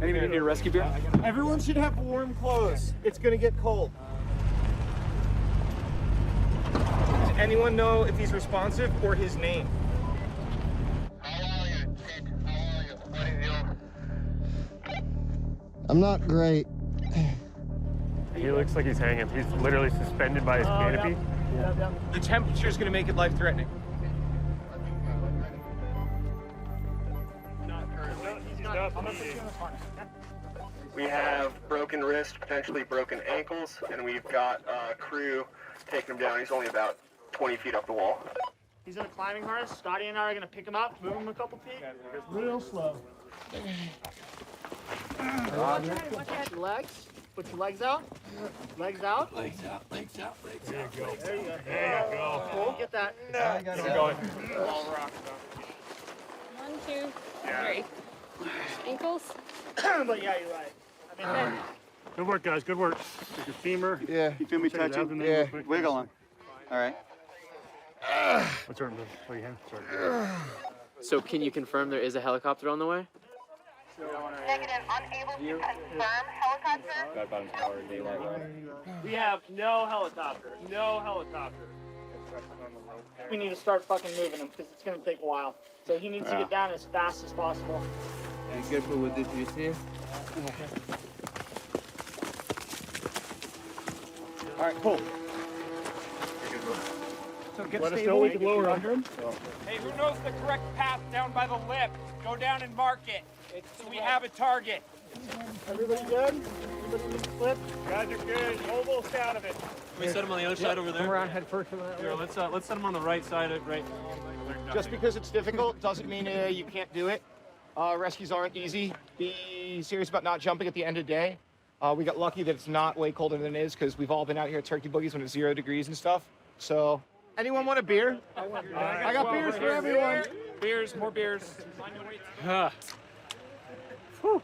Speaker 7: Anyone need a rescue beer?
Speaker 17: Everyone should have warm clothes. It's gonna get cold. Does anyone know if he's responsive or his name? I'm not great.
Speaker 7: He looks like he's hanging. He's literally suspended by his canopy.
Speaker 17: Yep. The temperature's gonna make it life-threatening.
Speaker 7: We have broken wrist, potentially broken ankles, and we've got crew taking him down. He's only about 20 feet up the wall.
Speaker 17: He's in a climbing harness. Scotty and I are gonna pick him up, move him a couple feet. Real slow. Watch out. Your legs. Put your legs out. Legs out.
Speaker 20: Legs out, legs out, legs out.
Speaker 17: There you go.
Speaker 7: There you go.
Speaker 17: Cool. Get that.
Speaker 7: No. Keep going.
Speaker 19: 1, 2, 3. Ankles?
Speaker 17: But yeah, you're right. I mean,
Speaker 7: Good work, guys. Good work. Take your femur.
Speaker 17: Yeah.
Speaker 7: You feel me touching? Yeah.
Speaker 17: Wiggle him. All right.
Speaker 7: What's your hand? Sorry.
Speaker 21: So can you confirm there is a helicopter on the way?
Speaker 19: Negative. Unable to confirm helicopter.
Speaker 17: We have no helicopter. No helicopter. We need to start fucking moving him because it's gonna take a while. So he needs to get down as fast as possible.
Speaker 20: Be careful with this, you see?
Speaker 17: All right, cool. So get
Speaker 7: Let us know we can lower him.
Speaker 18: Hey, who knows the correct path down by the lip? Go down and mark it. So we have a target.
Speaker 17: Everybody good? Everybody need to flip?
Speaker 7: Guys are good. Almost out of it. we set him on the other side over there?
Speaker 17: Come around head first.
Speaker 7: Here, let's set him on the right side. Right.
Speaker 17: Just because it's difficult doesn't mean you can't do it. Rescues aren't easy. Be serious about not jumping at the end of the day. We got lucky that it's not way colder than it is because we've all been out here at Turkey Boogies when it's 0 degrees and stuff. So, anyone want a beer? I got beers for everyone.
Speaker 18: Beers, more beers.
Speaker 17: Whew.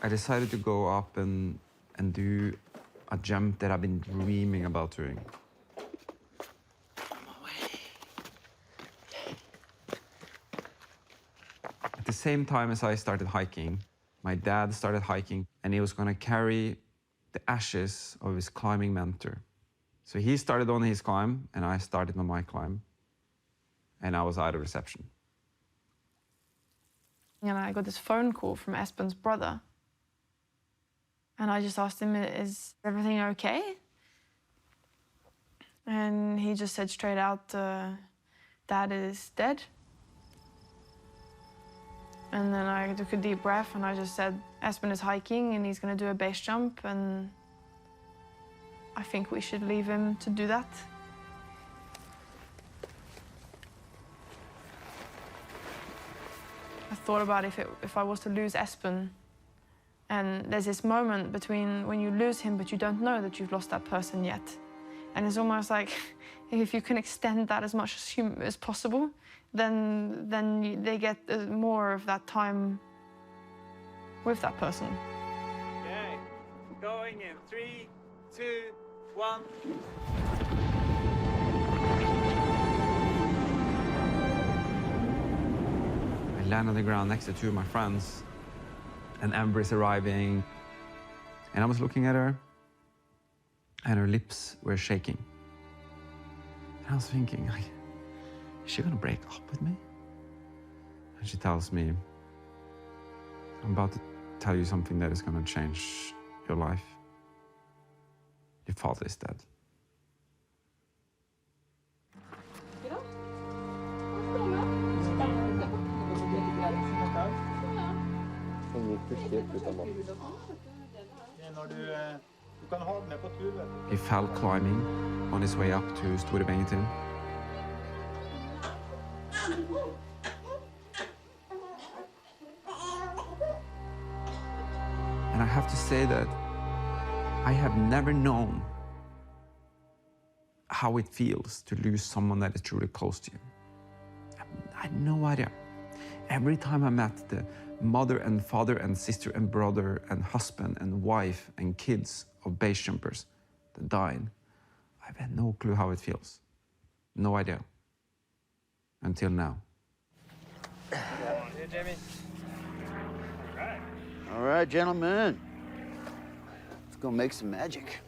Speaker 6: I decided to go up and do a jump that I've been dreaming about doing. At the same time as I started hiking, my dad started hiking, and he was going to carry the ashes of his climbing mentor. So he started on his climb, and I started on my climb, and I was out of reception.
Speaker 11: And I got this phone call from Espen's brother. And I just asked him, is everything okay? And he just said straight out, Dad is dead. And then I took a deep breath and I just said, Espen is hiking and he's gonna do a base jump, and I think we should leave him to do that. I thought about if I was to lose Espen, and there's this moment between when you lose him, but you don't know that you've lost that person yet. And it's almost like if you can extend that as much as possible, then they get more of that time with that person.
Speaker 12: Okay, going in 3, 2, 1.
Speaker 6: I land on the ground next to two of my friends, and Amber is arriving, and I was looking at her, and her lips were shaking. And I was thinking, like, is she gonna break up with me? And she tells me, I'm about to tell you something that is gonna change your life. Your father is dead. He fell climbing on his way up to Storebengetin. And I have to say that I have never known how it feels to lose someone that is truly close to you. I had no idea. Every time I met the mother and father and sister and brother and husband and wife and kids of base jumpers that died, I've had no clue how it feels. No idea. Until now.
Speaker 12: Here, Jamie.
Speaker 2: All right, gentlemen. Let's go make some magic.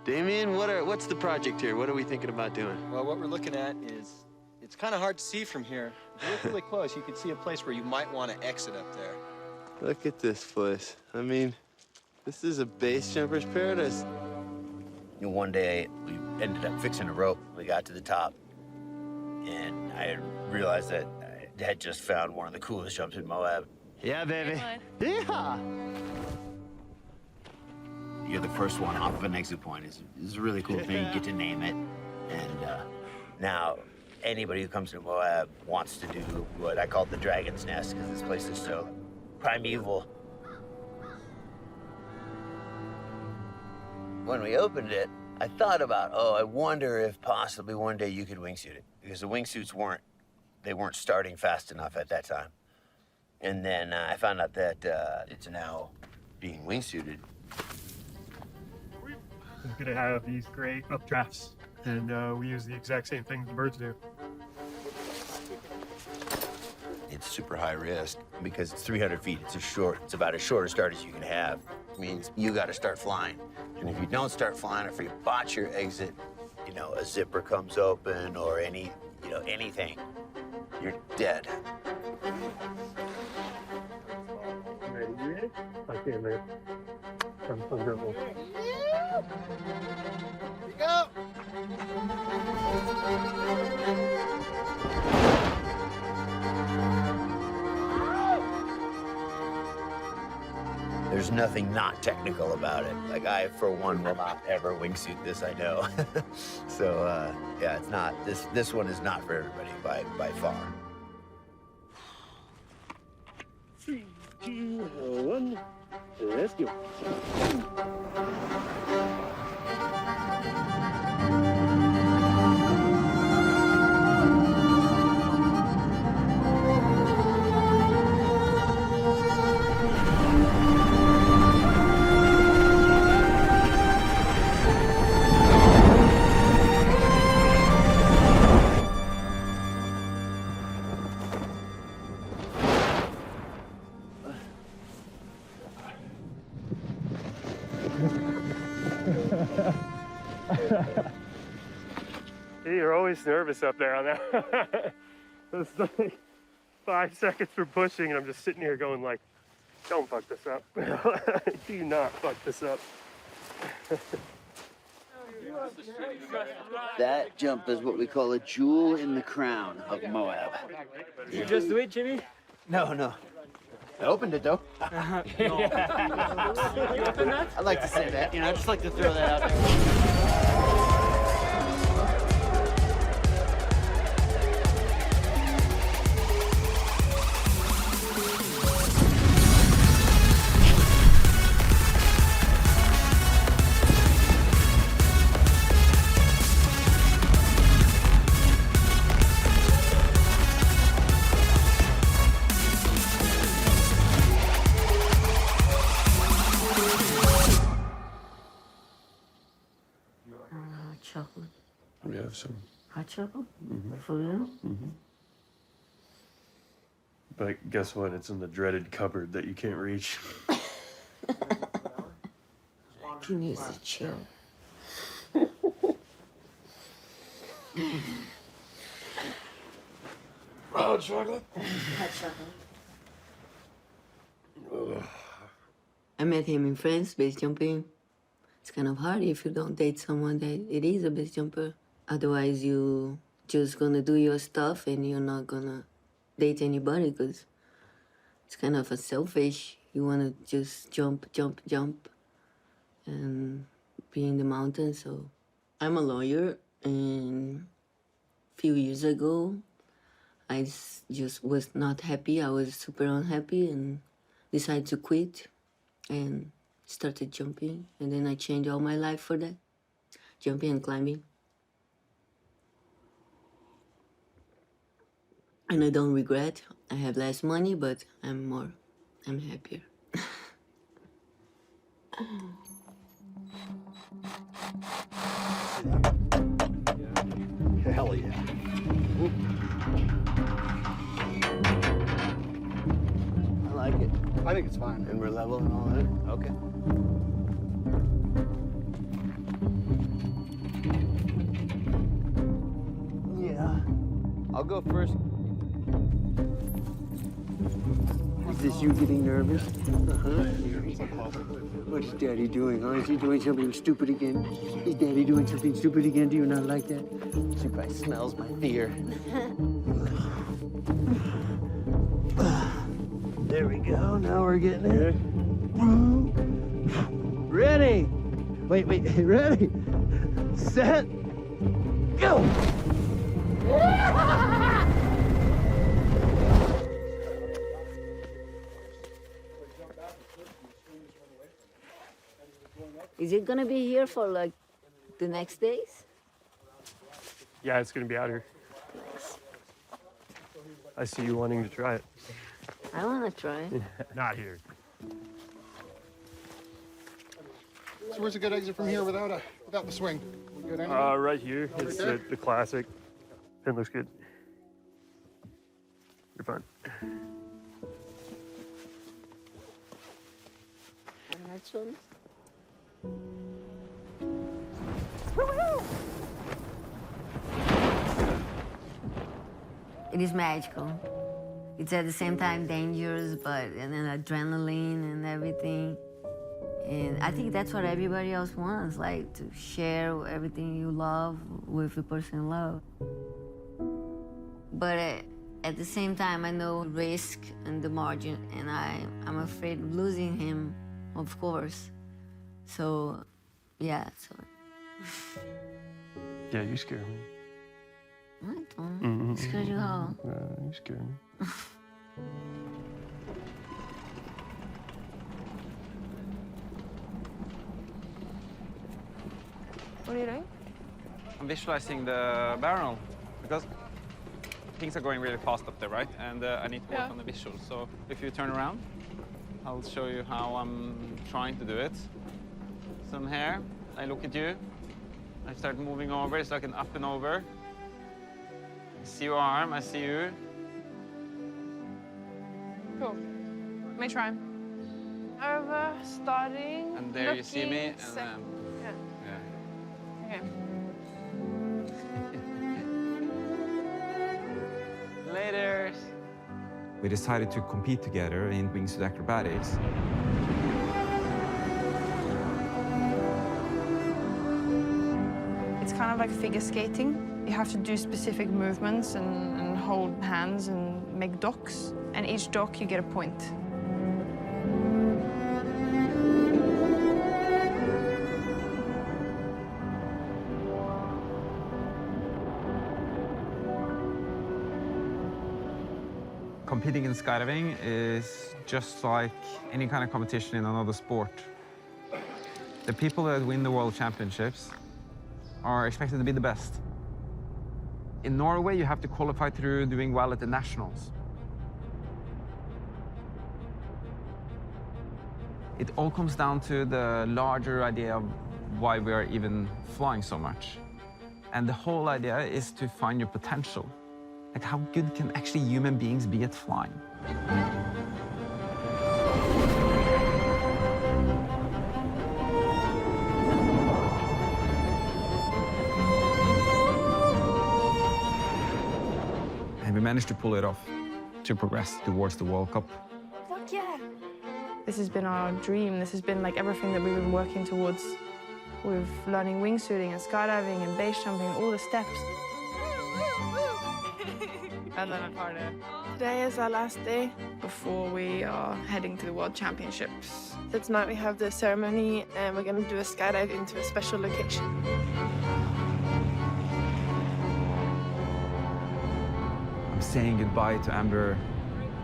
Speaker 2: Damien, what's the project here? What are we thinking about doing?
Speaker 12: Well, what we're looking at is, it's kind of hard to see from here. If you look really close, you can see a place where you might want to exit up there.
Speaker 20: Look at this place. I mean, this is a base jumper's paradise.
Speaker 1: You know, one day we ended up fixing a rope. We got to the top, and I realized that I had just found one of the coolest jumps in Moab.
Speaker 2: Yeah, baby. Yeah.
Speaker 1: You're the first one off of an exit point. It's a really cool thing. You get to name it. And now anybody who comes to Moab wants to do what I call the Dragon's Nest, because this place is so primeval. When we opened it, I thought about, I wonder if possibly one day you could wingsuit it, because the wingsuits weren't starting fast enough at that time. And then I found out that it's now being wingsuited.
Speaker 7: We're gonna have these great updrafts, and we use the exact same thing the birds do.
Speaker 1: It's super high risk because it's 300 feet. It's about as short a start as you can have. It means you got to start flying. And if you don't start flying, or if you botch your exit, a zipper comes open or anything, you're dead.
Speaker 7: Ready? Okay, man. Uncomfortable.
Speaker 10: Here you go.
Speaker 1: There's nothing not technical about it. Like I, for one, will not ever wingsuit this, I know. So, yeah, it's not, this one is not for everybody by far.
Speaker 7: 3, 2, 1, let's go. You're always nervous up there on that. It's like 5 seconds for pushing, and I'm just sitting here going like, don't fuck this up. Do not fuck this up.
Speaker 2: That jump is what we call a jewel in the crown of Moab.
Speaker 4: You just do it, Jimmy?
Speaker 2: No. I opened it though.
Speaker 4: You open that?
Speaker 2: I like to say that, I just like to throw that out there.
Speaker 3: Chocolate.
Speaker 15: We have some.
Speaker 3: Hot chocolate? For real?
Speaker 7: But guess what? It's in the dreaded cupboard that you can't reach.
Speaker 3: Can use the chill.
Speaker 15: Hot chocolate?
Speaker 3: Hot chocolate. I met him in France, base jumping. It's kind of hard if you don't date someone that it is a base jumper. Otherwise, you just gonna do your stuff and you're not gonna date anybody because it's kind of a selfish. You wanna just jump and be in the mountains. So I'm a lawyer, and a few years ago, I just was not happy. I was super unhappy and decided to quit and started jumping, and then I changed all my life for that. Jumping and climbing. And I don't regret. I have less money, but I'm happier.
Speaker 2: Hell yeah. I like it.
Speaker 17: I think it's fine.
Speaker 2: And we're level and all that? Okay. Yeah. I'll go first. Is this you getting nervous? What's Daddy doing? Is he doing something stupid again? Is Daddy doing something stupid again? Do you not like that? She probably smells my fear. There we go. Now we're getting it. Ready? Wait. Ready? Set. Go!
Speaker 3: Is it gonna be here for like the next days?
Speaker 7: Yeah, it's gonna be out here. I see you wanting to try it.
Speaker 3: I wanna try.
Speaker 7: Not here.
Speaker 17: So where's a good exit from here without the swing? We good anyway?
Speaker 7: Right here.
Speaker 17: Right
Speaker 7: It's
Speaker 17: there?
Speaker 7: the classic. Pin looks good. You're fine.
Speaker 3: Next one. It is magical. It's at the same time dangerous, but and then adrenaline and everything.
Speaker 5: And I think that's what everybody else wants, like to share everything you love with the person you love. But at the same time, I know risk and the margin, and I'm afraid of losing him, of course. So, yeah, so.
Speaker 22: Yeah, you scare me.
Speaker 5: I don't. Scared you how?
Speaker 22: You scare me.
Speaker 11: What are you doing?
Speaker 8: I'm visualizing the barrel because things are going really fast up there, right? And I need to work on the visual. So if you turn around, I'll show you how I'm trying to do it. So I'm here, I look at you, I start moving over, it's like an up and over. I see your arm, I see you.
Speaker 11: Cool. Let me try. Over, starting.
Speaker 8: And there you see me, and
Speaker 11: Okay.
Speaker 8: Later.
Speaker 6: We decided to compete together in wingsuit acrobatics.
Speaker 11: It's kind of like figure skating. You have to do specific movements and hold hands and make docks. And each dock, you get a point.
Speaker 6: Competing in skydiving is just like any kind of competition in another sport. The people that win the world championships are expected to be the best. In Norway, you have to qualify through doing well at the nationals. It all comes down to the larger idea of why we are even flying so much. And the whole idea is to find your potential. Like, how good can actually human beings be at flying? And we managed to pull it off to progress towards the World Cup.
Speaker 11: Fuck yeah! This has been our dream. This has been like everything that we've been working towards with learning wingsuiting and skydiving and base jumping and all the steps. And then a party. Today is our last day before we are heading to the World Championships. So tonight we have the ceremony and we're going to do a skydive into a special location.
Speaker 6: I'm saying goodbye to Amber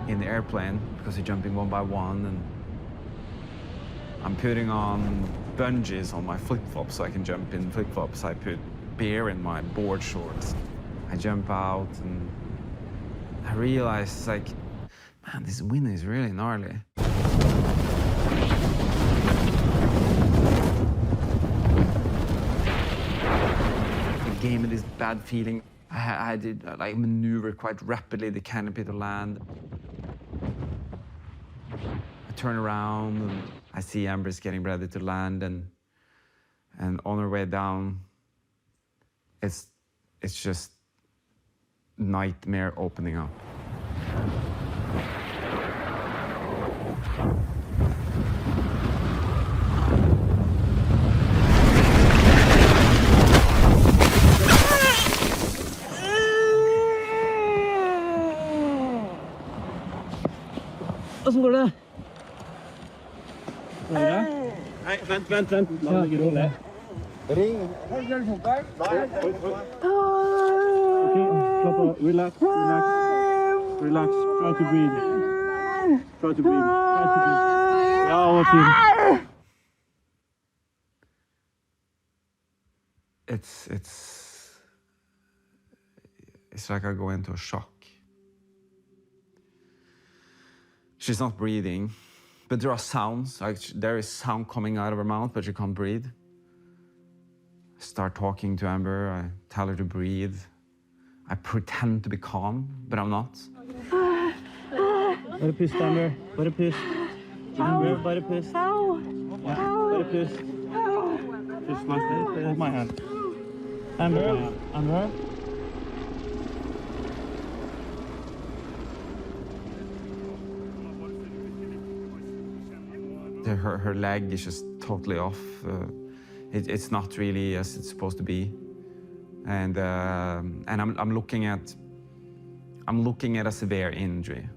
Speaker 6: in the airplane because we're jumping one by one, and I'm putting on bungees on my flip-flops so I can jump in flip-flops. I put beer in my board shorts. I jump out and I realized, like, man, this wind is really gnarly. It gave me this bad feeling. I did like maneuver quite rapidly the canopy to land. I turn around and I see Amber's getting ready to land, and on her way down, it's just nightmare opening up.
Speaker 23: Åssen går det? Går det? Nei, vent. La meg ligge rolig. Ring. Har du funker? Nei. Okay, slapp av. Relax. Try to breathe. Ja, over til.
Speaker 6: It's like I go into a shock. She's not breathing, but there are sounds. Like, there is sound coming out of her mouth, but she can't breathe. I start talking to Amber. I tell her to breathe. I pretend to be calm, but I'm not.
Speaker 23: Bare pust, Amber. Bare pust. Amber, bare pust. Ja, bare pust. Pust meg. Hold my hand. Amber.
Speaker 6: her leg is just totally off. It's not really as it's supposed to be, and I'm looking at a severe injury.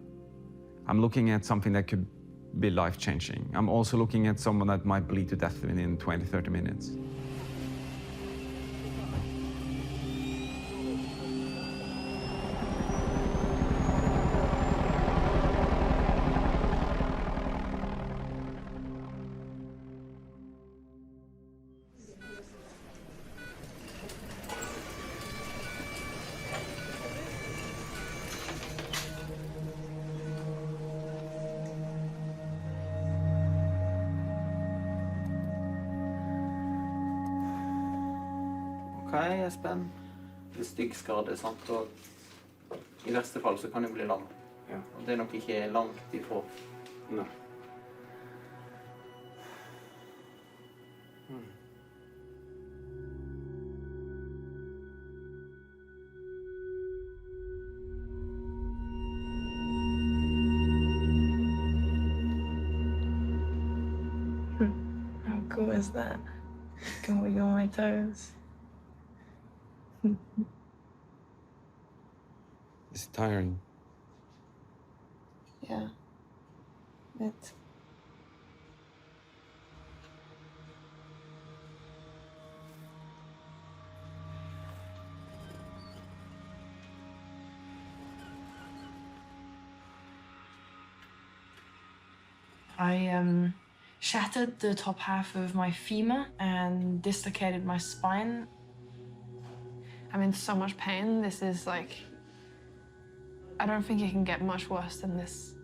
Speaker 6: I'm looking at something that could be life-changing. I'm also looking at someone that might bleed to death within 20-30 minutes.
Speaker 13: Ok, Espen. Det er stygg skade, sant? Og i verste fall så kan det bli lam. Ja. Og det er nok ikke langt ifra. Nei.
Speaker 11: How cool is that? Going on my toes.
Speaker 6: Is it tiring?
Speaker 11: Yeah. It. I shattered the top half of my femur and dislocated my spine. I'm in so much pain. This is like, I don't think it can get much worse than this.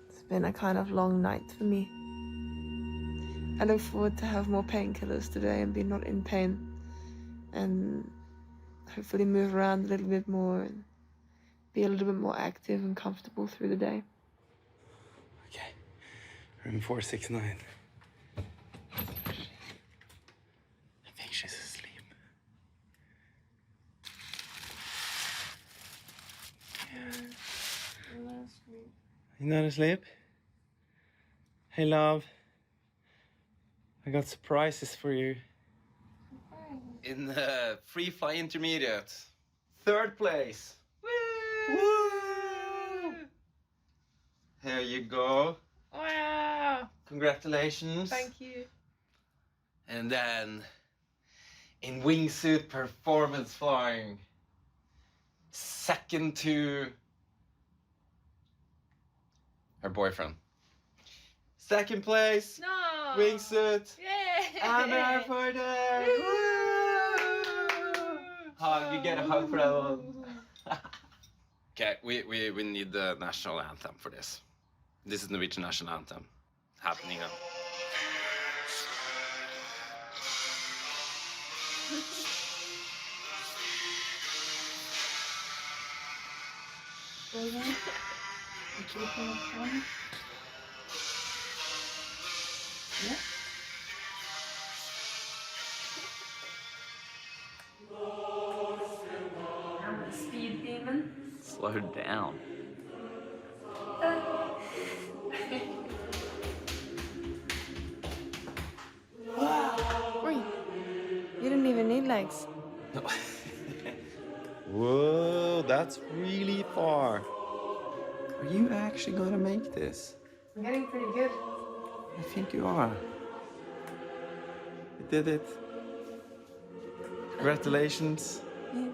Speaker 11: It's been a kind of long night for me. I look forward to have more painkillers today and be not in pain and hopefully move around a little bit more and be a little bit more active and comfortable through the day.
Speaker 6: Okay, room 469. I think she's asleep. You not asleep? Hey, love. I got surprises for you.
Speaker 14: In the free fly intermediate. 3rd place. Woo! Here you go.
Speaker 11: Wow!
Speaker 14: Congratulations.
Speaker 11: Thank you.
Speaker 14: And then in wingsuit performance flying, 2nd to her boyfriend. 2nd place.
Speaker 11: No!
Speaker 14: Wingsuit.
Speaker 11: Yay!
Speaker 14: Anna Furter. Hug, you get a hug for that one. Okay, we need the national anthem for this. This is the Norwegian national anthem happening now.
Speaker 11: Yeah. I'm a speed demon.
Speaker 13: Slow down.
Speaker 11: Oi, you didn't even need legs.
Speaker 6: Whoa, that's really far. Are you actually gonna make this?
Speaker 11: I'm getting pretty good.
Speaker 6: I think you are. You did it. Congratulations.
Speaker 11: Yeah.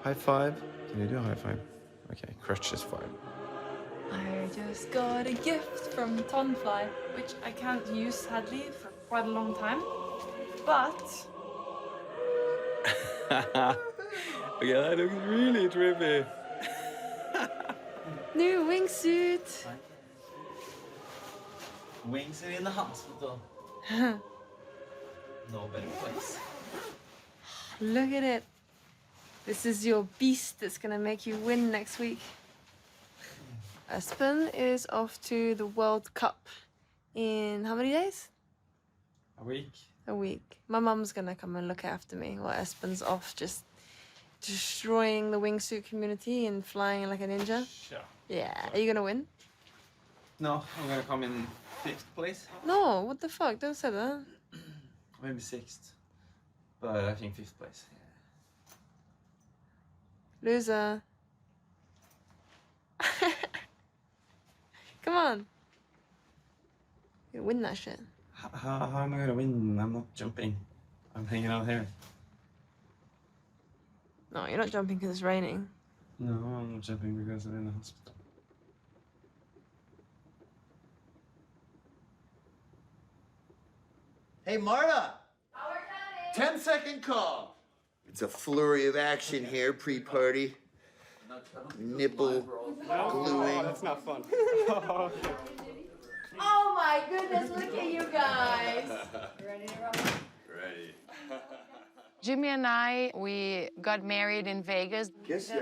Speaker 6: High five. Can you do a high five? Okay, crutches 5.
Speaker 11: I just got a gift from Tonfly, which I can't use sadly for quite a long time. But
Speaker 6: Okay, that looks really trippy.
Speaker 11: new wingsuit.
Speaker 12: Wingsuit in the hospital. No better place.
Speaker 11: Look at it. This is your beast that's gonna make you win next week. Espen is off to the World Cup in how many days?
Speaker 6: A week.
Speaker 11: A week. My mum's gonna come and look after me while Espen's off just destroying the wingsuit community and flying like a ninja.
Speaker 6: Sure.
Speaker 11: Yeah. Are you gonna win?
Speaker 6: No, I'm gonna come in 5th place.
Speaker 11: No, what the fuck? Don't say that.
Speaker 6: Maybe 6th. But I think 5th place.
Speaker 11: Loser. Come on. You win that shit.
Speaker 6: How am I gonna win? I'm not jumping. I'm hanging out here.
Speaker 11: No, you're not jumping because it's raining.
Speaker 6: No, I'm not jumping because I'm in the hospital.
Speaker 2: Hey, Marta! 10-second call. It's a flurry of action here, pre-party. Nipple gluing.
Speaker 17: That's not fun.
Speaker 19: Oh my goodness, look at you guys.
Speaker 14: Ready?
Speaker 9: Jimmy and I, we got married in Vegas.
Speaker 2: Yes.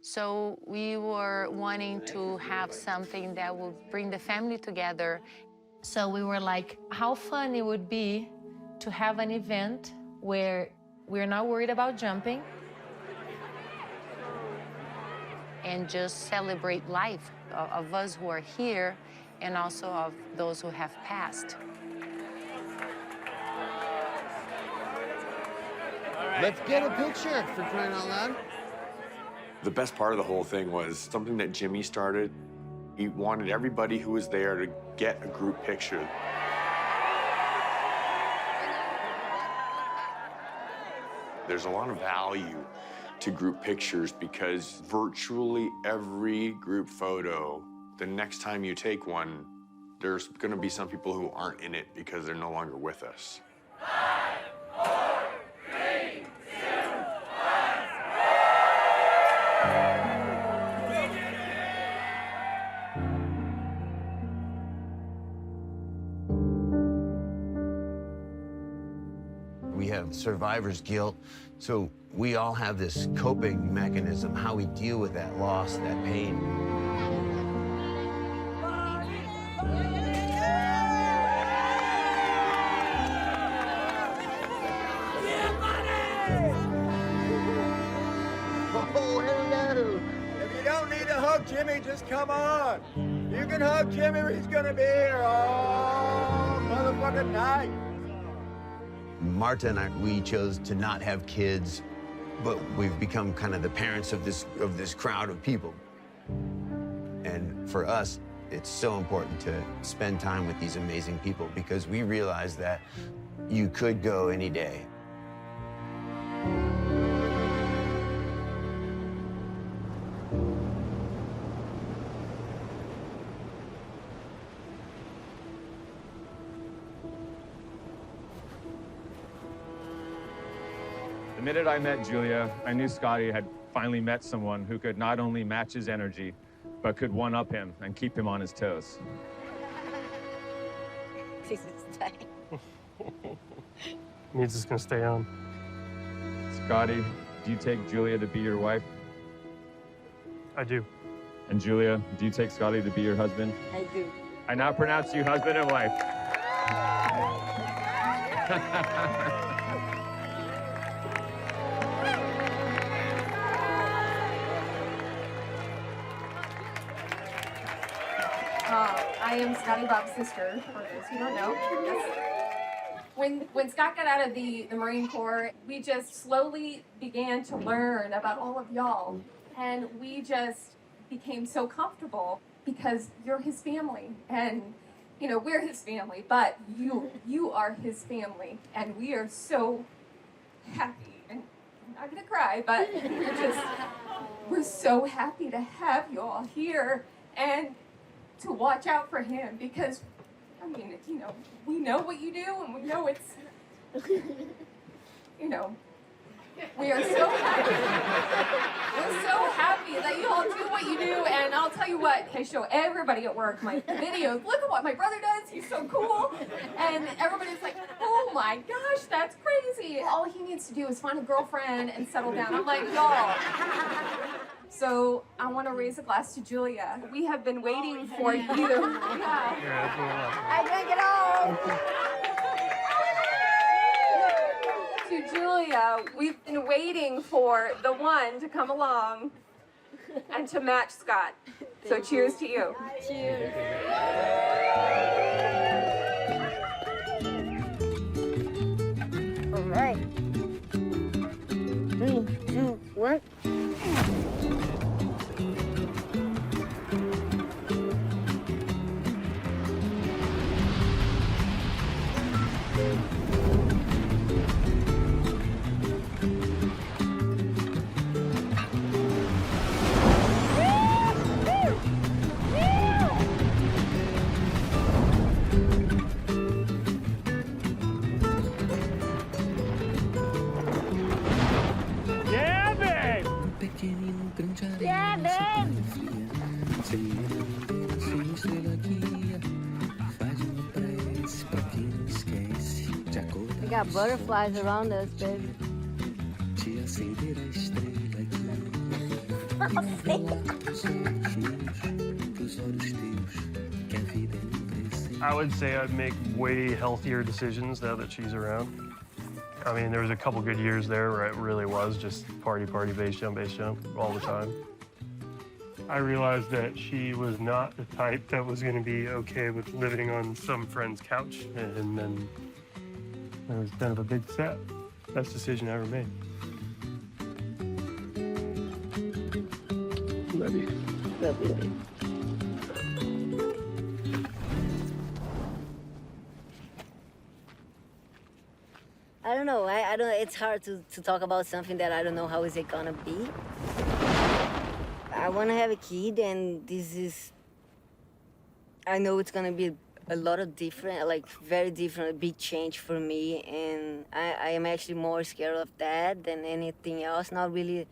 Speaker 9: So we were wanting to have something that would bring the family together. So we were like, how fun it would be to have an event where we're not worried about jumping and just celebrate life of us who are here and also of those who have passed.
Speaker 2: Let's get a picture, for crying out loud.
Speaker 16: The best part of the whole thing was something that Jimmy started. He wanted everybody who was there to get a group picture. There's a lot of value to group pictures because virtually every group photo, the next time you take one, there's gonna be some people who aren't in it because they're no longer with us.
Speaker 19: 5, 4, 3, 2,
Speaker 2: 1. We have survivor's guilt, so we all have this coping mechanism, how we deal with that loss, that pain.
Speaker 10: Oh, hello. If you don't need a hug, Jimmy, just come on. You can hug Jimmy or he's gonna be here all motherfucking night.
Speaker 2: Marta and I, we chose to not have kids, but we've become kind of the parents of this crowd of people. And for us, it's so important to spend time with these amazing people because we realize that you could go any day.
Speaker 21: The minute I met Julia, I knew Scotty had finally met someone who could not only match his energy, but could one-up him and keep him on his toes.
Speaker 11: Please stay.
Speaker 23: Means it's gonna stay on.
Speaker 21: Scotty, do you take Julia to be your wife?
Speaker 23: I do.
Speaker 21: And Julia, do you take Scotty to be your husband?
Speaker 11: I do.
Speaker 21: I now pronounce you husband and wife.
Speaker 19: I am Scotty Bob's sister, for those who don't know. When Scott got out of the Marine Corps, we just slowly began to learn about all of y'all. And we just became so comfortable because you're his family. And, you know, we're his family, but you are his family. And we are so happy. And I'm not gonna cry, but we're so happy to have you all here. And to watch out for him because, I mean, you know, we know what you do and we know it's, you know, we are so happy. We're so happy that you all do what you do, and I'll tell you what, I show everybody at work my videos. Look at what my brother does, he's so cool. And everybody's like, oh my gosh, that's crazy. All he needs to do is find a girlfriend and settle down. I'm like, y'all. So I want to raise a glass to Julia. We have been waiting for you. I drank it all. To Julia, we've been waiting for the one to come along and to match Scott. So cheers to you.
Speaker 3: Cheers.
Speaker 5: All right. 3, 2, 1.
Speaker 21: Yeah, babe!
Speaker 5: Yeah, babe! We got butterflies around us, baby.
Speaker 21: I would say I'd make way healthier decisions now that she's around. I mean, there was a couple good years there where it really was just party, base jump all the time. I realized that she was not the type that was going to be okay with living on some friend's couch, and then it was kind of a big step. Best decision I ever made. Love you.
Speaker 5: Love you. I don't know. I don't. It's hard to talk about something that I don't know how is it gonna be. I want to have a kid, and this is. I know it's gonna be a lot of different, like very different, big change for me, and I am actually more scared of that than anything else. Not really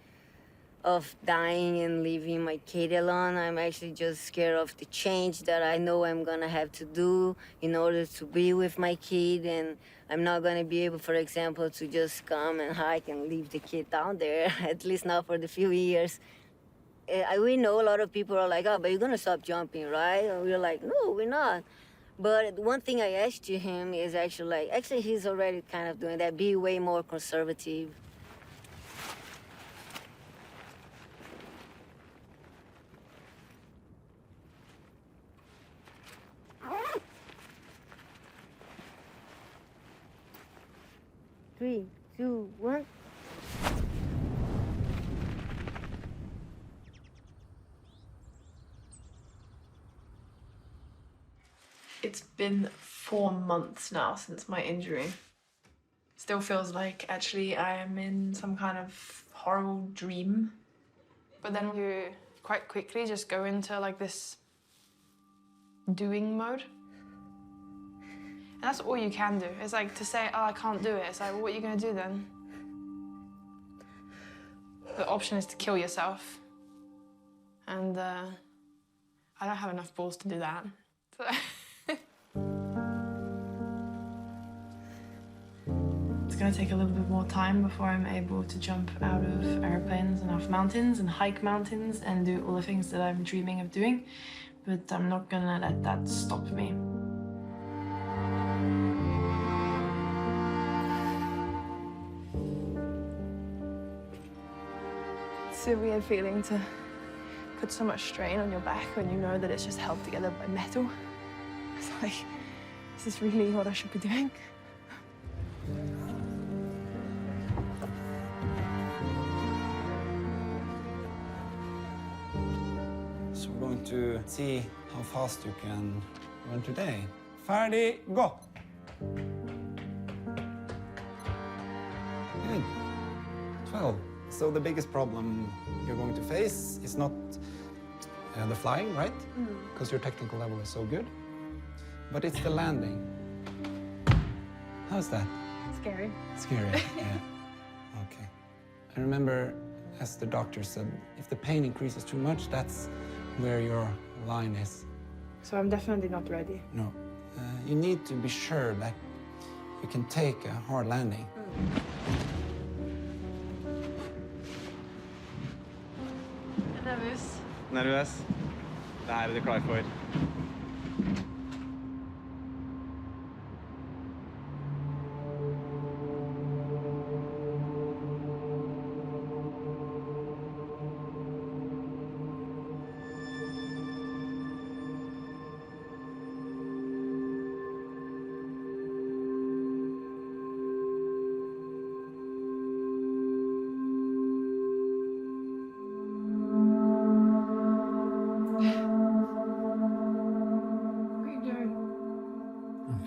Speaker 5: of dying and leaving my kid alone. I'm actually just scared of the change that I know I'm gonna have to do in order to be with my kid, and I'm not gonna be able, for example, to just come and hike and leave the kid down there, at least not for the few years. We know a lot of people are like, oh, but you're gonna stop jumping, right? And we're like, no, we're not. But one thing I asked to him is actually he's already kind of doing that, be way more conservative. Three, two, one.
Speaker 11: It's been 4 months now since my injury. Still feels like actually I am in some kind of horrible dream. But then you quite quickly just go into like this doing mode. And that's all you can do. It's like to say, oh, I can't do it. It's like, well, what are you gonna do then? The option is to kill yourself. And I don't have enough balls to do that. So it's gonna take a little bit more time before I'm able to jump out of airplanes and off mountains and hike mountains and do all the things that I'm dreaming of doing. But I'm not gonna let that stop me. It's a weird feeling to put so much strain on your back when you know that it's just held together by metal. It's like, is this really what I should be doing?
Speaker 8: So we're going to see how fast you can run today. Färdig, gå! Good. 12. So the biggest problem you're going to face is not the flying, right? Because your technical level is so good. But it's the landing. How's that?
Speaker 11: Scary.
Speaker 8: Scary, yeah. Okay. I remember, as the doctor said, if the pain increases too much, that's where your line is.
Speaker 11: So I'm definitely not ready.
Speaker 8: No. You need to be sure that you can take a hard landing.
Speaker 11: Nervøs.
Speaker 8: Nervøs? Det her er du klar for.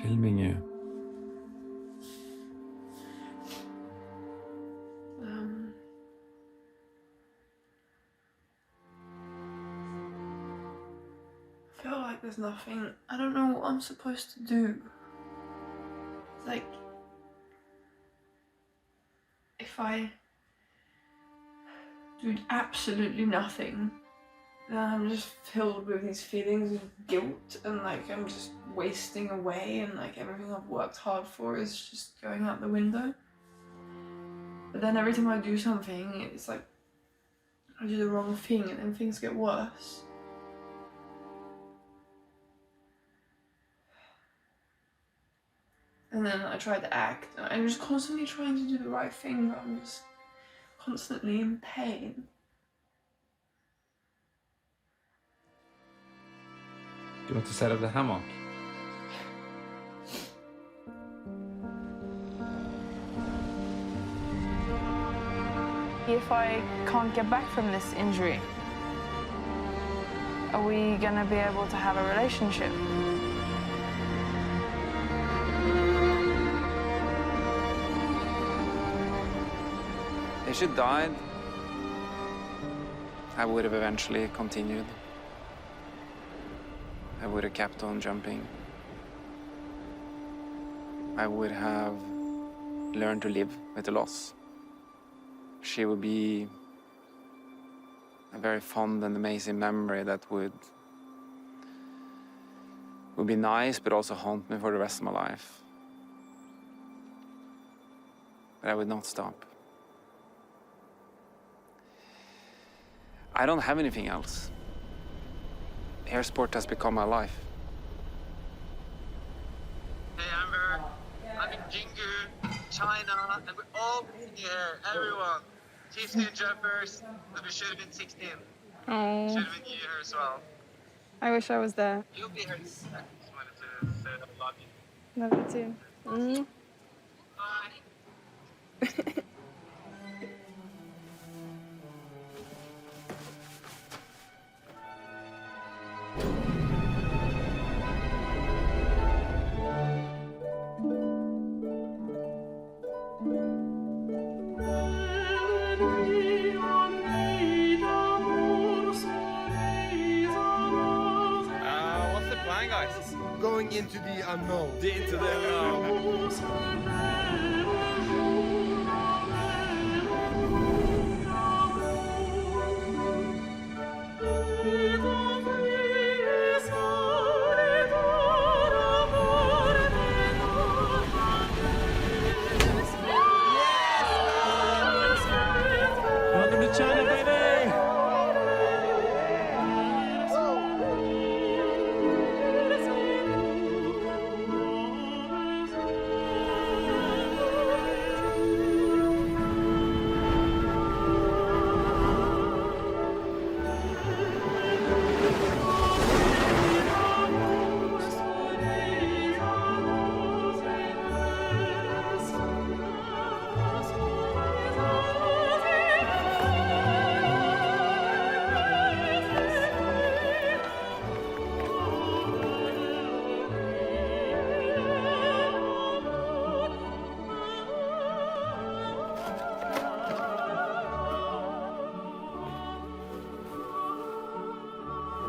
Speaker 15: filming you.
Speaker 11: I feel like there's nothing. I don't know what I'm supposed to do. It's like if I do absolutely nothing, then I'm just filled with these feelings of guilt and like I'm just wasting away and like everything I've worked hard for is just going out the window. But then every time I do something, it's like I do the wrong thing and then things get worse. And then I try to act, and I'm just constantly trying to do the right thing, but I'm just constantly in pain.
Speaker 6: You want to set up the hammock?
Speaker 11: If I can't get back from this injury, are we gonna be able to have a relationship?
Speaker 6: If she died, I would have eventually continued. I would have kept on jumping. I would have learned to live with the loss. She would be a very fond and amazing memory that would be nice, but also haunt me for the rest of my life. But I would not stop. I don't have anything else. Air sport has become my life.
Speaker 1: Hey Amber, I'm in Jingu, China, and we're all in here, everyone. 15 jumpers, but we should have been 16.
Speaker 11: Oh,
Speaker 1: Should have been you here as well.
Speaker 11: I wish I was there.
Speaker 1: You'll be here in a second. Just wanted to say that I love you.
Speaker 11: Love you too.
Speaker 1: Bye.
Speaker 8: What's the plan, guys?
Speaker 10: Going into the unknown.
Speaker 8: Into the unknown.
Speaker 23: Welcome to China, baby!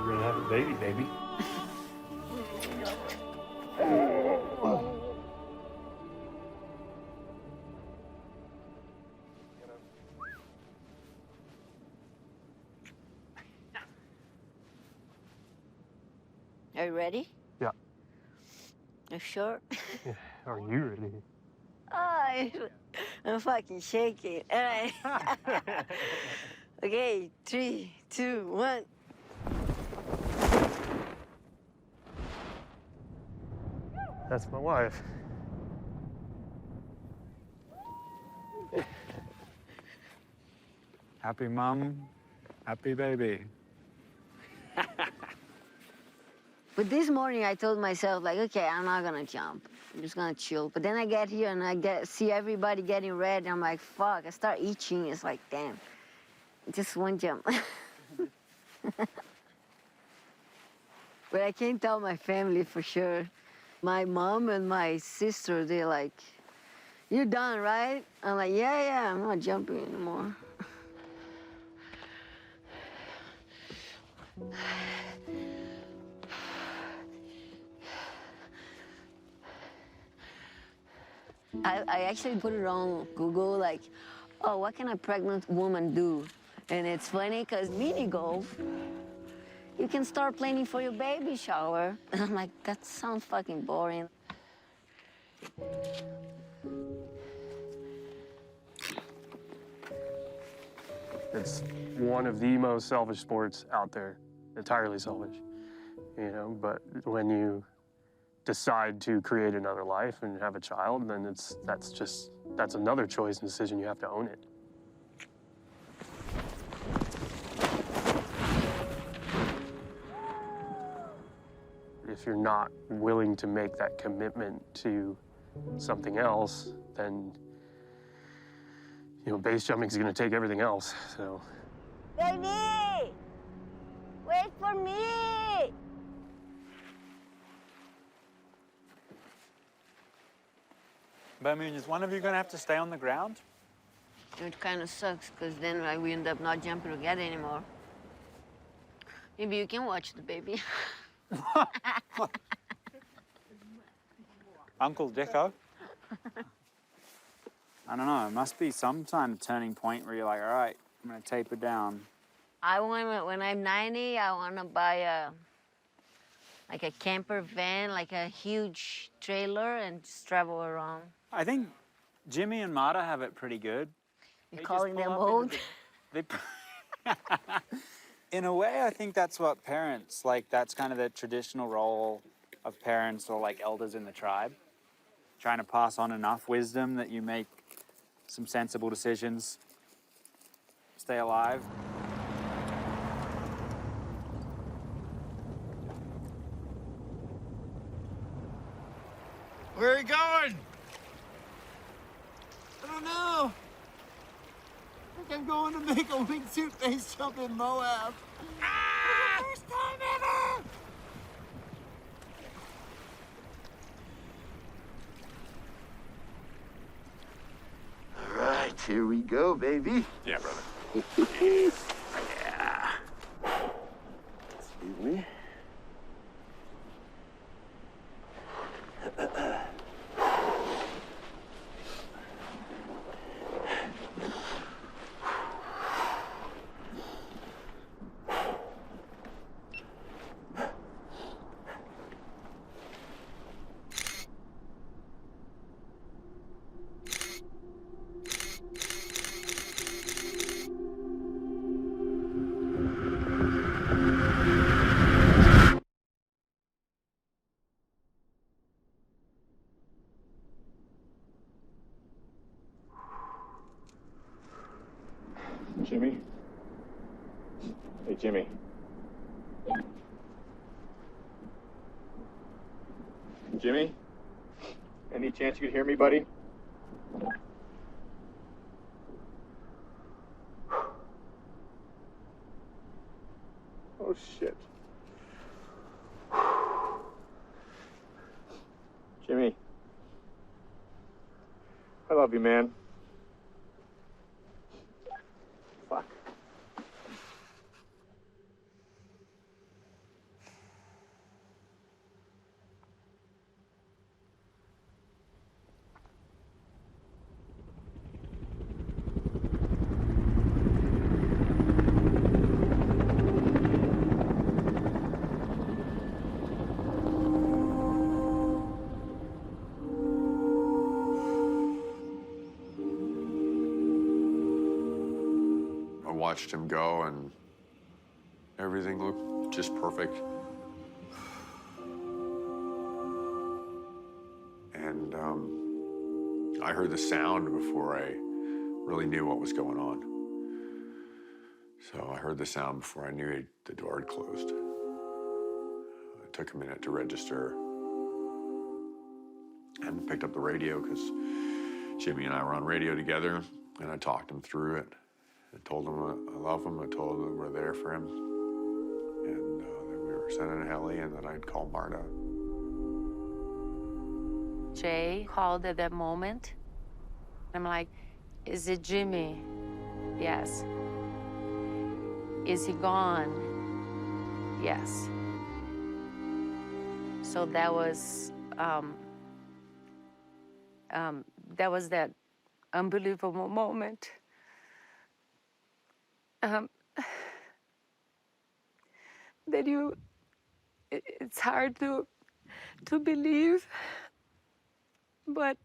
Speaker 21: We're gonna have a baby, baby.
Speaker 5: Are you ready?
Speaker 21: Yeah.
Speaker 5: You sure?
Speaker 21: Yeah. Are you ready?
Speaker 5: I'm fucking shaking. All right. Okay, 3, 2, 1.
Speaker 21: That's my wife.
Speaker 18: Happy mom, happy baby.
Speaker 5: But this morning I told myself, like, okay, I'm not gonna jump. I'm just gonna chill. But then I get here and I see everybody getting red, and I'm like, fuck. I start itching. It's like, damn, just one jump. But I can't tell my family for sure. My mom and my sister, they're like, "You're done, right?" I'm like, yeah, I'm not jumping anymore. I actually put it on Google, like, oh, what can a pregnant woman do? And it's funny because mini golf, you can start planning for your baby shower. And I'm like, that sounds fucking boring.
Speaker 21: It's one of the most selfish sports out there, entirely selfish, you know, but when you decide to create another life and have a child, then that's another choice and decision. You have to own it. If you're not willing to make that commitment to something else, then, you know, base jumping is going to take everything else, so.
Speaker 5: Baby! Wait for me!
Speaker 18: But I mean, is one of you gonna have to stay on the ground?
Speaker 5: It kind of sucks, because then we end up not jumping together anymore. Maybe you can watch the baby.
Speaker 18: Uncle Dicko? I don't know, it must be some kind of turning point where you're like, all right, I'm gonna taper down.
Speaker 5: When I'm 90, I want to buy like a camper van, like a huge trailer, and just travel around.
Speaker 18: I think Jimmy and Marta have it pretty good.
Speaker 5: You're calling them old?
Speaker 18: In a way, I think that's what parents, like, that's kind of the traditional role of parents or, like, elders in the tribe. Trying to pass on enough wisdom that you make some sensible decisions, stay alive.
Speaker 10: Where are you going? I don't know. I think I'm going to make a wingsuit base jump in Moab. Ah! For the first time ever! All right, here we go, baby.
Speaker 16: Yeah, brother.
Speaker 10: Yeah. Excuse me.
Speaker 17: Jimmy? Hey, Jimmy. Jimmy? Any chance you could hear me, buddy? Oh, shit. Jimmy. I love you, man. Fuck.
Speaker 16: I watched him go, and everything looked just perfect. And I heard the sound before I really knew what was going on. So I heard the sound before I knew the door had closed. It took a minute to register and picked up the radio because Jimmy and I were on radio together, and I talked him through it. I told him I love him. I told him that we're there for him, and that we were sending a heli, and that I'd call Marta.
Speaker 9: Jay called at that moment. I'm like, is it Jimmy? Yes. Is he gone? Yes. So that was that unbelievable moment. That it's hard to believe, but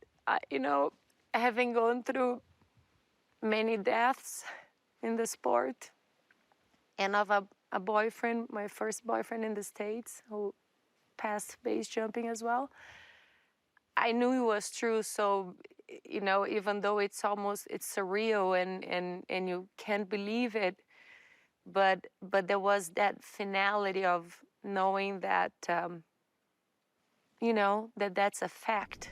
Speaker 9: you know, having gone through many deaths in the sport, and of a boyfriend, my first boyfriend in the States, who passed base jumping as well, I knew it was true. So, you know, even though it's surreal and you can't believe it, but there was that finality of knowing that, you know, that's a fact.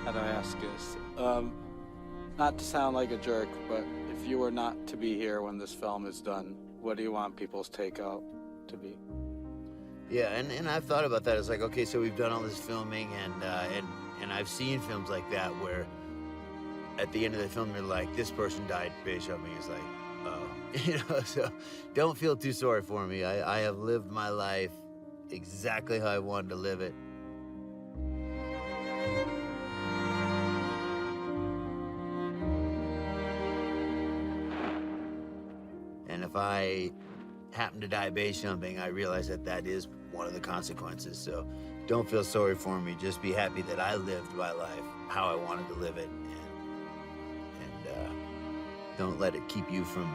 Speaker 4: How do I ask this? Not to sound like a jerk, but if you were not to be here when this film is done, what do you want people's takeout to be?
Speaker 2: Yeah, and I've thought about that. It's like, okay, so we've done all this filming, and I've seen films like that where at the end of the film, you're like, this person died base jumping. It's like, oh. You know, so don't feel too sorry for me. I have lived my life exactly how I wanted to live it. And if I happen to die base jumping, I realize that is one of the consequences. So don't feel sorry for me. Just be happy that I lived my life how I wanted to live it, and don't let it keep you from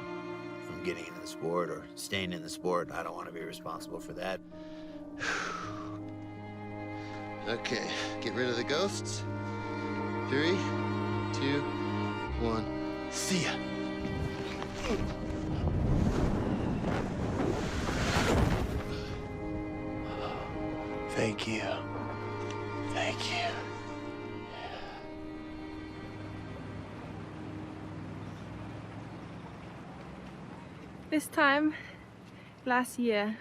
Speaker 2: getting into the sport or staying in the sport. I don't want to be responsible for that. Okay, get rid of the ghosts. 3, 2, 1. See ya. Thank you. Thank you.
Speaker 11: This time last year,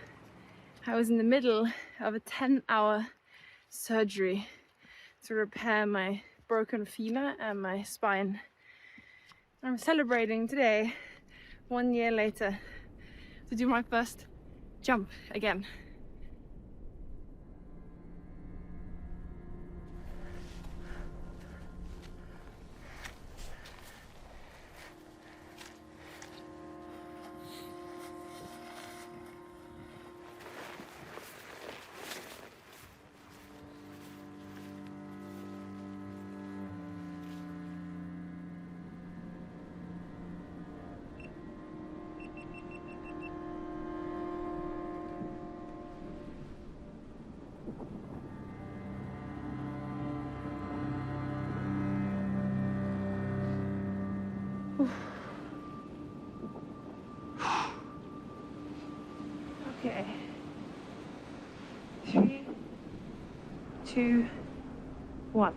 Speaker 11: I was in the middle of a 10-hour surgery to repair my broken femur and my spine. I'm celebrating today, 1 year later, to do my first jump again. Okay. 3, 2, 1.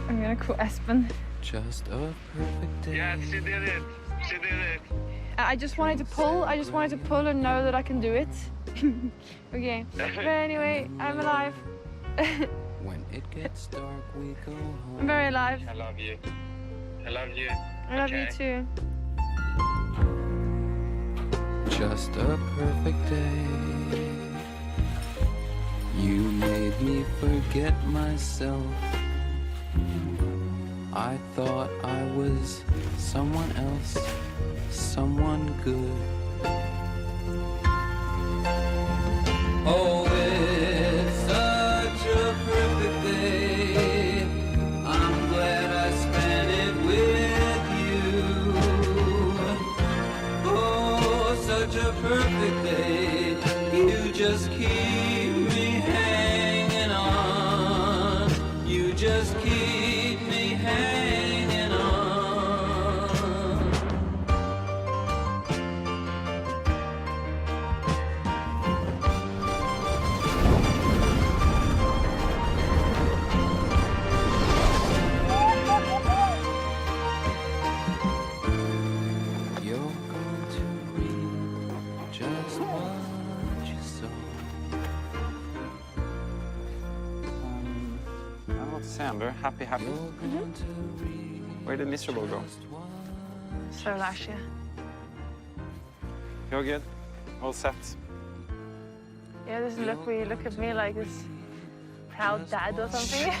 Speaker 11: I'm gonna call Espen.
Speaker 6: Just a perfect day.
Speaker 21: Yes, she did it. She did it.
Speaker 11: I just wanted to pull. I just wanted to pull and know that I can do it. Okay. But anyway, I'm alive.
Speaker 6: When
Speaker 11: I'm very alive.
Speaker 1: I love you. I love you.
Speaker 11: I love you too.
Speaker 15: Just a perfect day. You made me forget myself. I thought I was someone else, someone good. Oh, it's such a perfect day. I'm glad I spent it with you. Oh, such a perfect day. You just keep me hanging on. You just keep me hanging on. You're going to read just what you saw.
Speaker 8: I'm not saying I'm very happy. Where did miserable go?
Speaker 11: So last year.
Speaker 8: You're good. All set.
Speaker 11: Yeah, this look where you look at me like this proud dad or something.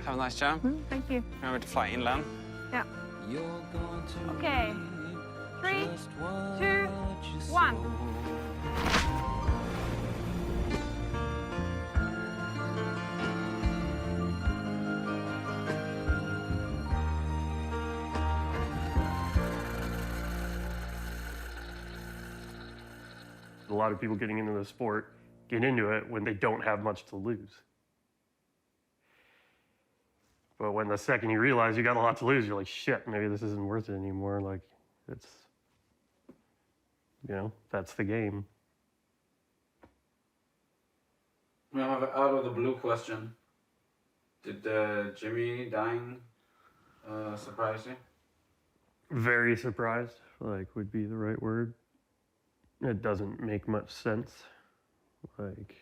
Speaker 8: Have a nice jam.
Speaker 11: Thank you.
Speaker 8: Remember to fly inland.
Speaker 11: Yeah. Okay. 3, 2, 1.
Speaker 21: A lot of people getting into the sport get into it when they don't have much to lose. But when the second you realize you got a lot to lose, you're like, shit, maybe this isn't worth it anymore. Like, it's, you know, that's the game.
Speaker 18: We have an out of the blue question. Did Jimmy dying surprise you?
Speaker 21: Very surprised, like, would be the right word. It doesn't make much sense. Like,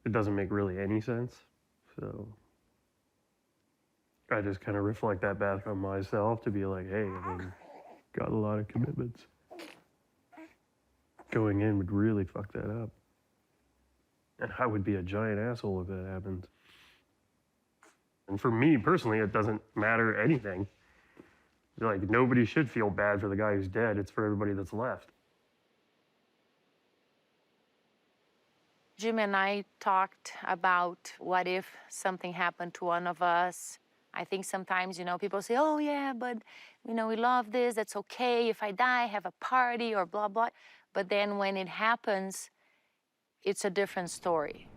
Speaker 21: it doesn't make really any sense. So I just kind of reflect that back on myself to be like, hey, I mean, got a lot of commitments. Going in would really fuck that up. And I would be a giant asshole if that happened. And for me personally, it doesn't matter anything. Like, nobody should feel bad for the guy who's dead. It's for everybody that's left.
Speaker 9: Jim and I talked about what if something happened to one of us. I think sometimes, you know, people say, oh yeah, but, you know, we love this, that's okay. If I die, have a party or blah, blah. But then when it happens, it's a different story.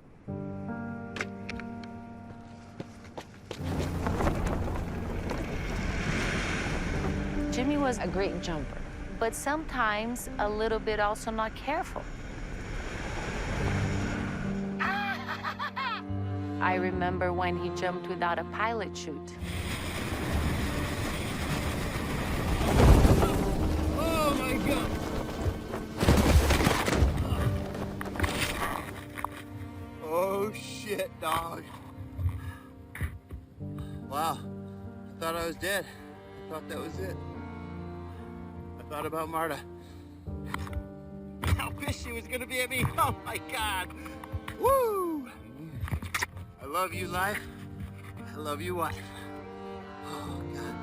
Speaker 9: Jimmy was a great jumper, but sometimes a little bit also not careful. I remember when he jumped without a pilot chute.
Speaker 10: Oh my God! Oh shit, dog. Wow, I thought I was dead. I thought that was it. I thought about Marta. How pissed she was gonna be at me. Oh my God. Woo! I love you, life. I love you, wife. Oh, God.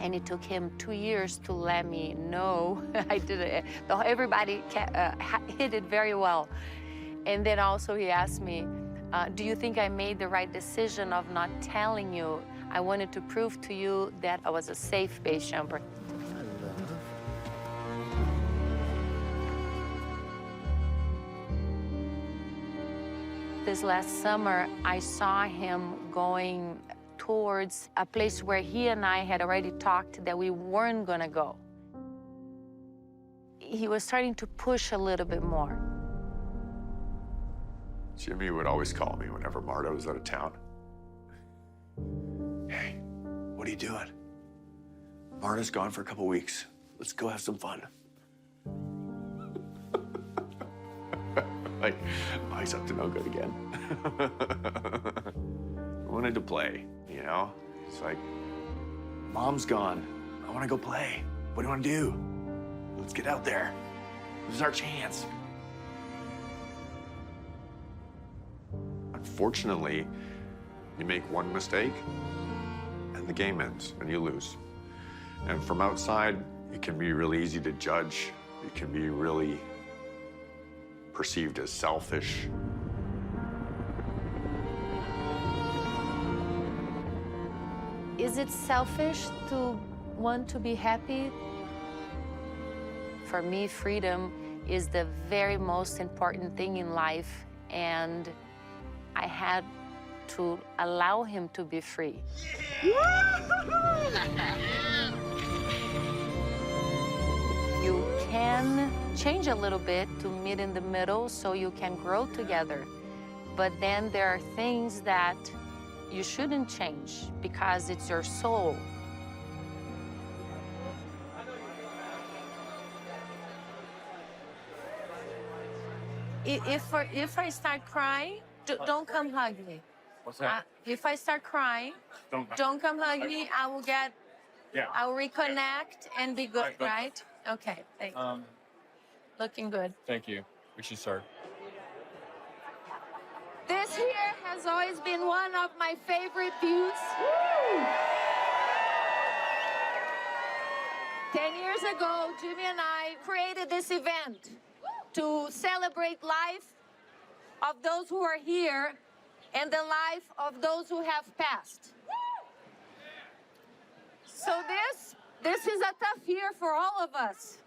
Speaker 9: And it took him 2 years to let me know. I did it. Everybody hit it very well. And then also he asked me, do you think I made the right decision of not telling you? I wanted to prove to you that I was a safe base jumper. This last summer, I saw him going towards a place where he and I had already talked that we weren't gonna go. He was starting to push a little bit more.
Speaker 16: Jimmy would always call me whenever Marta was out of town. Hey, what are you doing? Marta's gone for a couple weeks. Let's go have some fun. Like, oh, he's up to no good again. I wanted to play, you know? It's like, Mom's gone. I want to go play. What do you want to do? Let's get out there. This is our chance. Unfortunately, you make one mistake, and the game ends, and you lose. And from outside, it can be really easy to judge. It can be really perceived as selfish.
Speaker 9: Is it selfish to want to be happy? For me, freedom is the very most important thing in life, and I had to allow him to be free. You can change a little bit to meet in the middle so you can grow together. But then there are things that you shouldn't change because it's your soul. If I start crying, don't come hug me.
Speaker 21: What's that?
Speaker 9: If I start crying, don't come hug me. I will get, I will reconnect and be good, right? Okay, thank you. Looking good.
Speaker 21: Thank you. We should start.
Speaker 9: This here has always been one of my favorite views. 10 years ago, Jimmy and I created this event to celebrate life of those who are here and the life of those who have passed. So this is a tough year for all of us.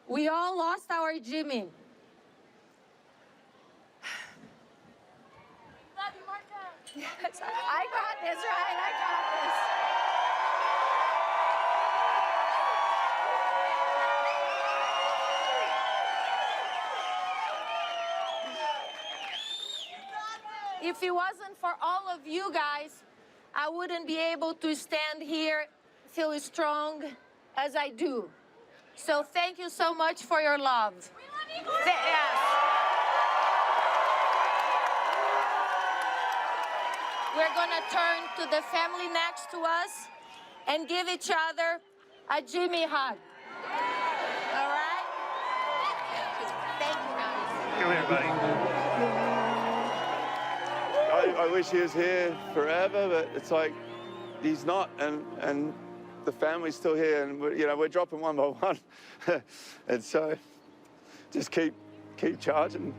Speaker 9: We all lost our Jimmy. Yes, I got this, right? I got this. If it wasn't for all of you guys, I wouldn't be able to stand here, feel strong as I do. So thank you so much for your love. Yes. We're gonna turn to the family next to us and give each other a Jimmy hug. All right? Thank you, guys.
Speaker 21: Come here, buddy.
Speaker 7: I wish he was here forever, but it's like he's not, and the family's still here, and we're dropping one by one, and so just keep charging,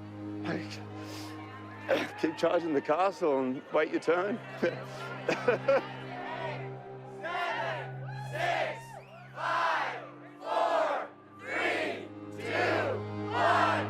Speaker 7: keep charging the castle, and wait your turn.
Speaker 10: 7, 6, 5, 4, 3, 2, 1.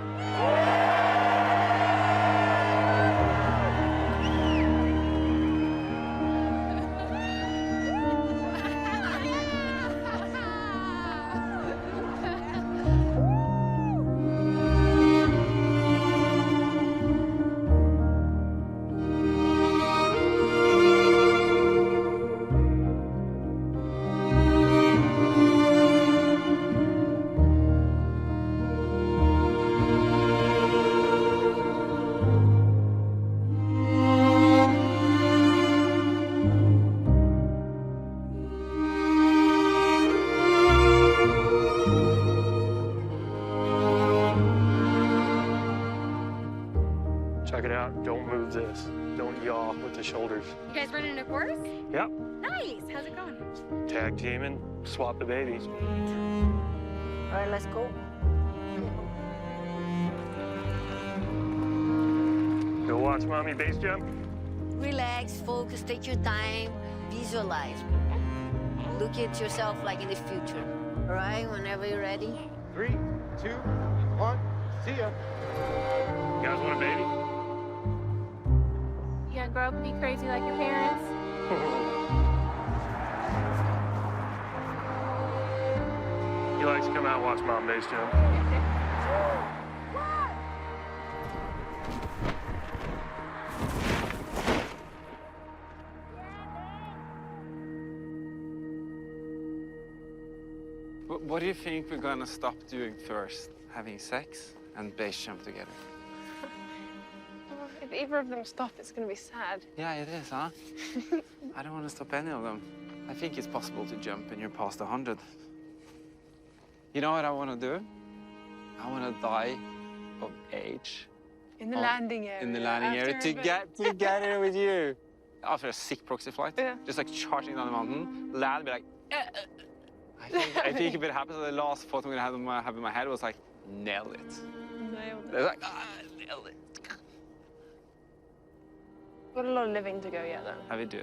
Speaker 21: Check it out. Don't move this. Don't yaw with the shoulders.
Speaker 20: You guys running a course?
Speaker 21: Yep.
Speaker 20: Nice. How's it going?
Speaker 21: Tag teaming. Swap the babies.
Speaker 5: All right, let's go.
Speaker 21: Go watch mommy base jump.
Speaker 5: Relax, focus, take your time, visualize. Look at yourself like in the future. All right, whenever you're ready.
Speaker 17: 3, 2, 1, see ya.
Speaker 21: You guys want a baby?
Speaker 20: You gonna grow up and be crazy like your parents?
Speaker 21: He likes to come out and watch mom base jump.
Speaker 4: What do you think we're gonna stop doing first? Having sex and base jump together?
Speaker 11: either of them stop, it's going to be sad.
Speaker 4: Yeah, it is, huh? I don't want to stop any of them. I think it's possible to jump and you're past 100. You know what I want to do? I want to die of age.
Speaker 11: In the landing area.
Speaker 4: In the landing area together with you. After a sick proxy flight, just like charging down the mountain, land, be like, I think if it happens, the last photo I'm gonna have in my head was like, nail it.
Speaker 11: Nailed it.
Speaker 4: They're like, nail it.
Speaker 11: Got a lot of living to go yet, though.
Speaker 4: How we do?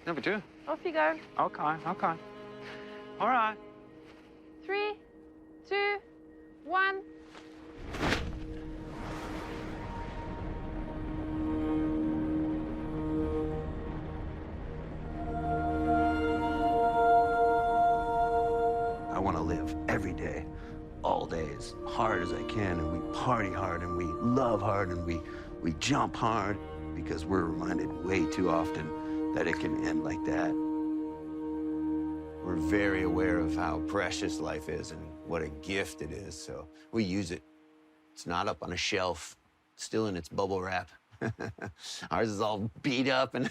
Speaker 4: No, we do.
Speaker 11: Off you go.
Speaker 4: Okay. All right.
Speaker 11: 3, 2, 1.
Speaker 2: I want to live every day, all day, as hard as I can, and we party hard, and we love hard, and we jump hard, because we're reminded way too often that it can end like that. We're very aware of how precious life is and what a gift it is, so we use it. It's not up on a shelf, still in its bubble wrap. Ours is all beat up and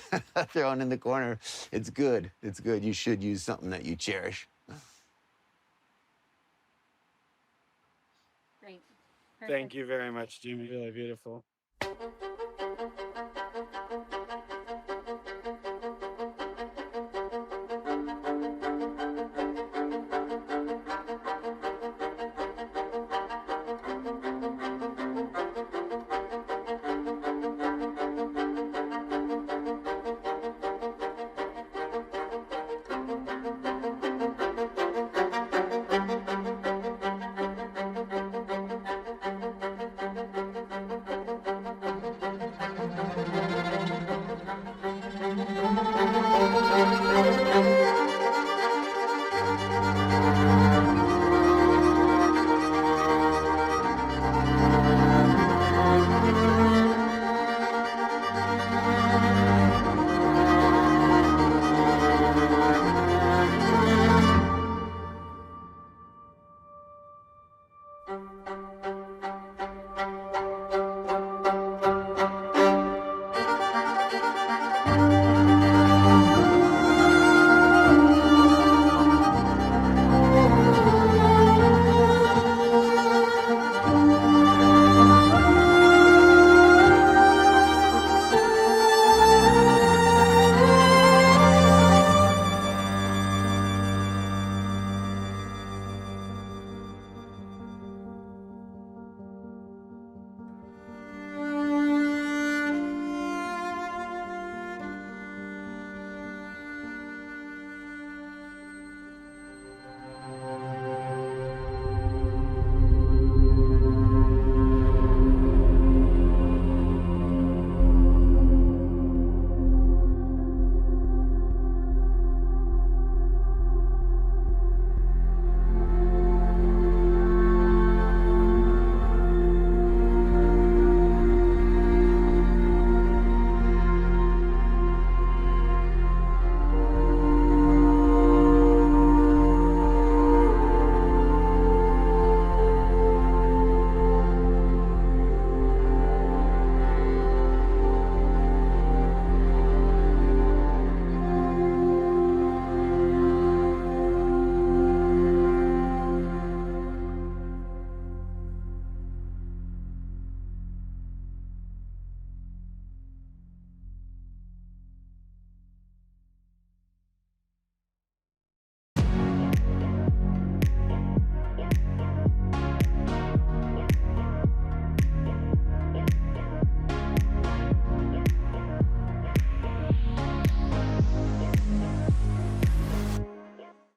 Speaker 2: thrown in the corner. It's good. It's good. You should use something that you cherish.
Speaker 20: Great.
Speaker 18: Thank you very much, Jimmy. Really beautiful.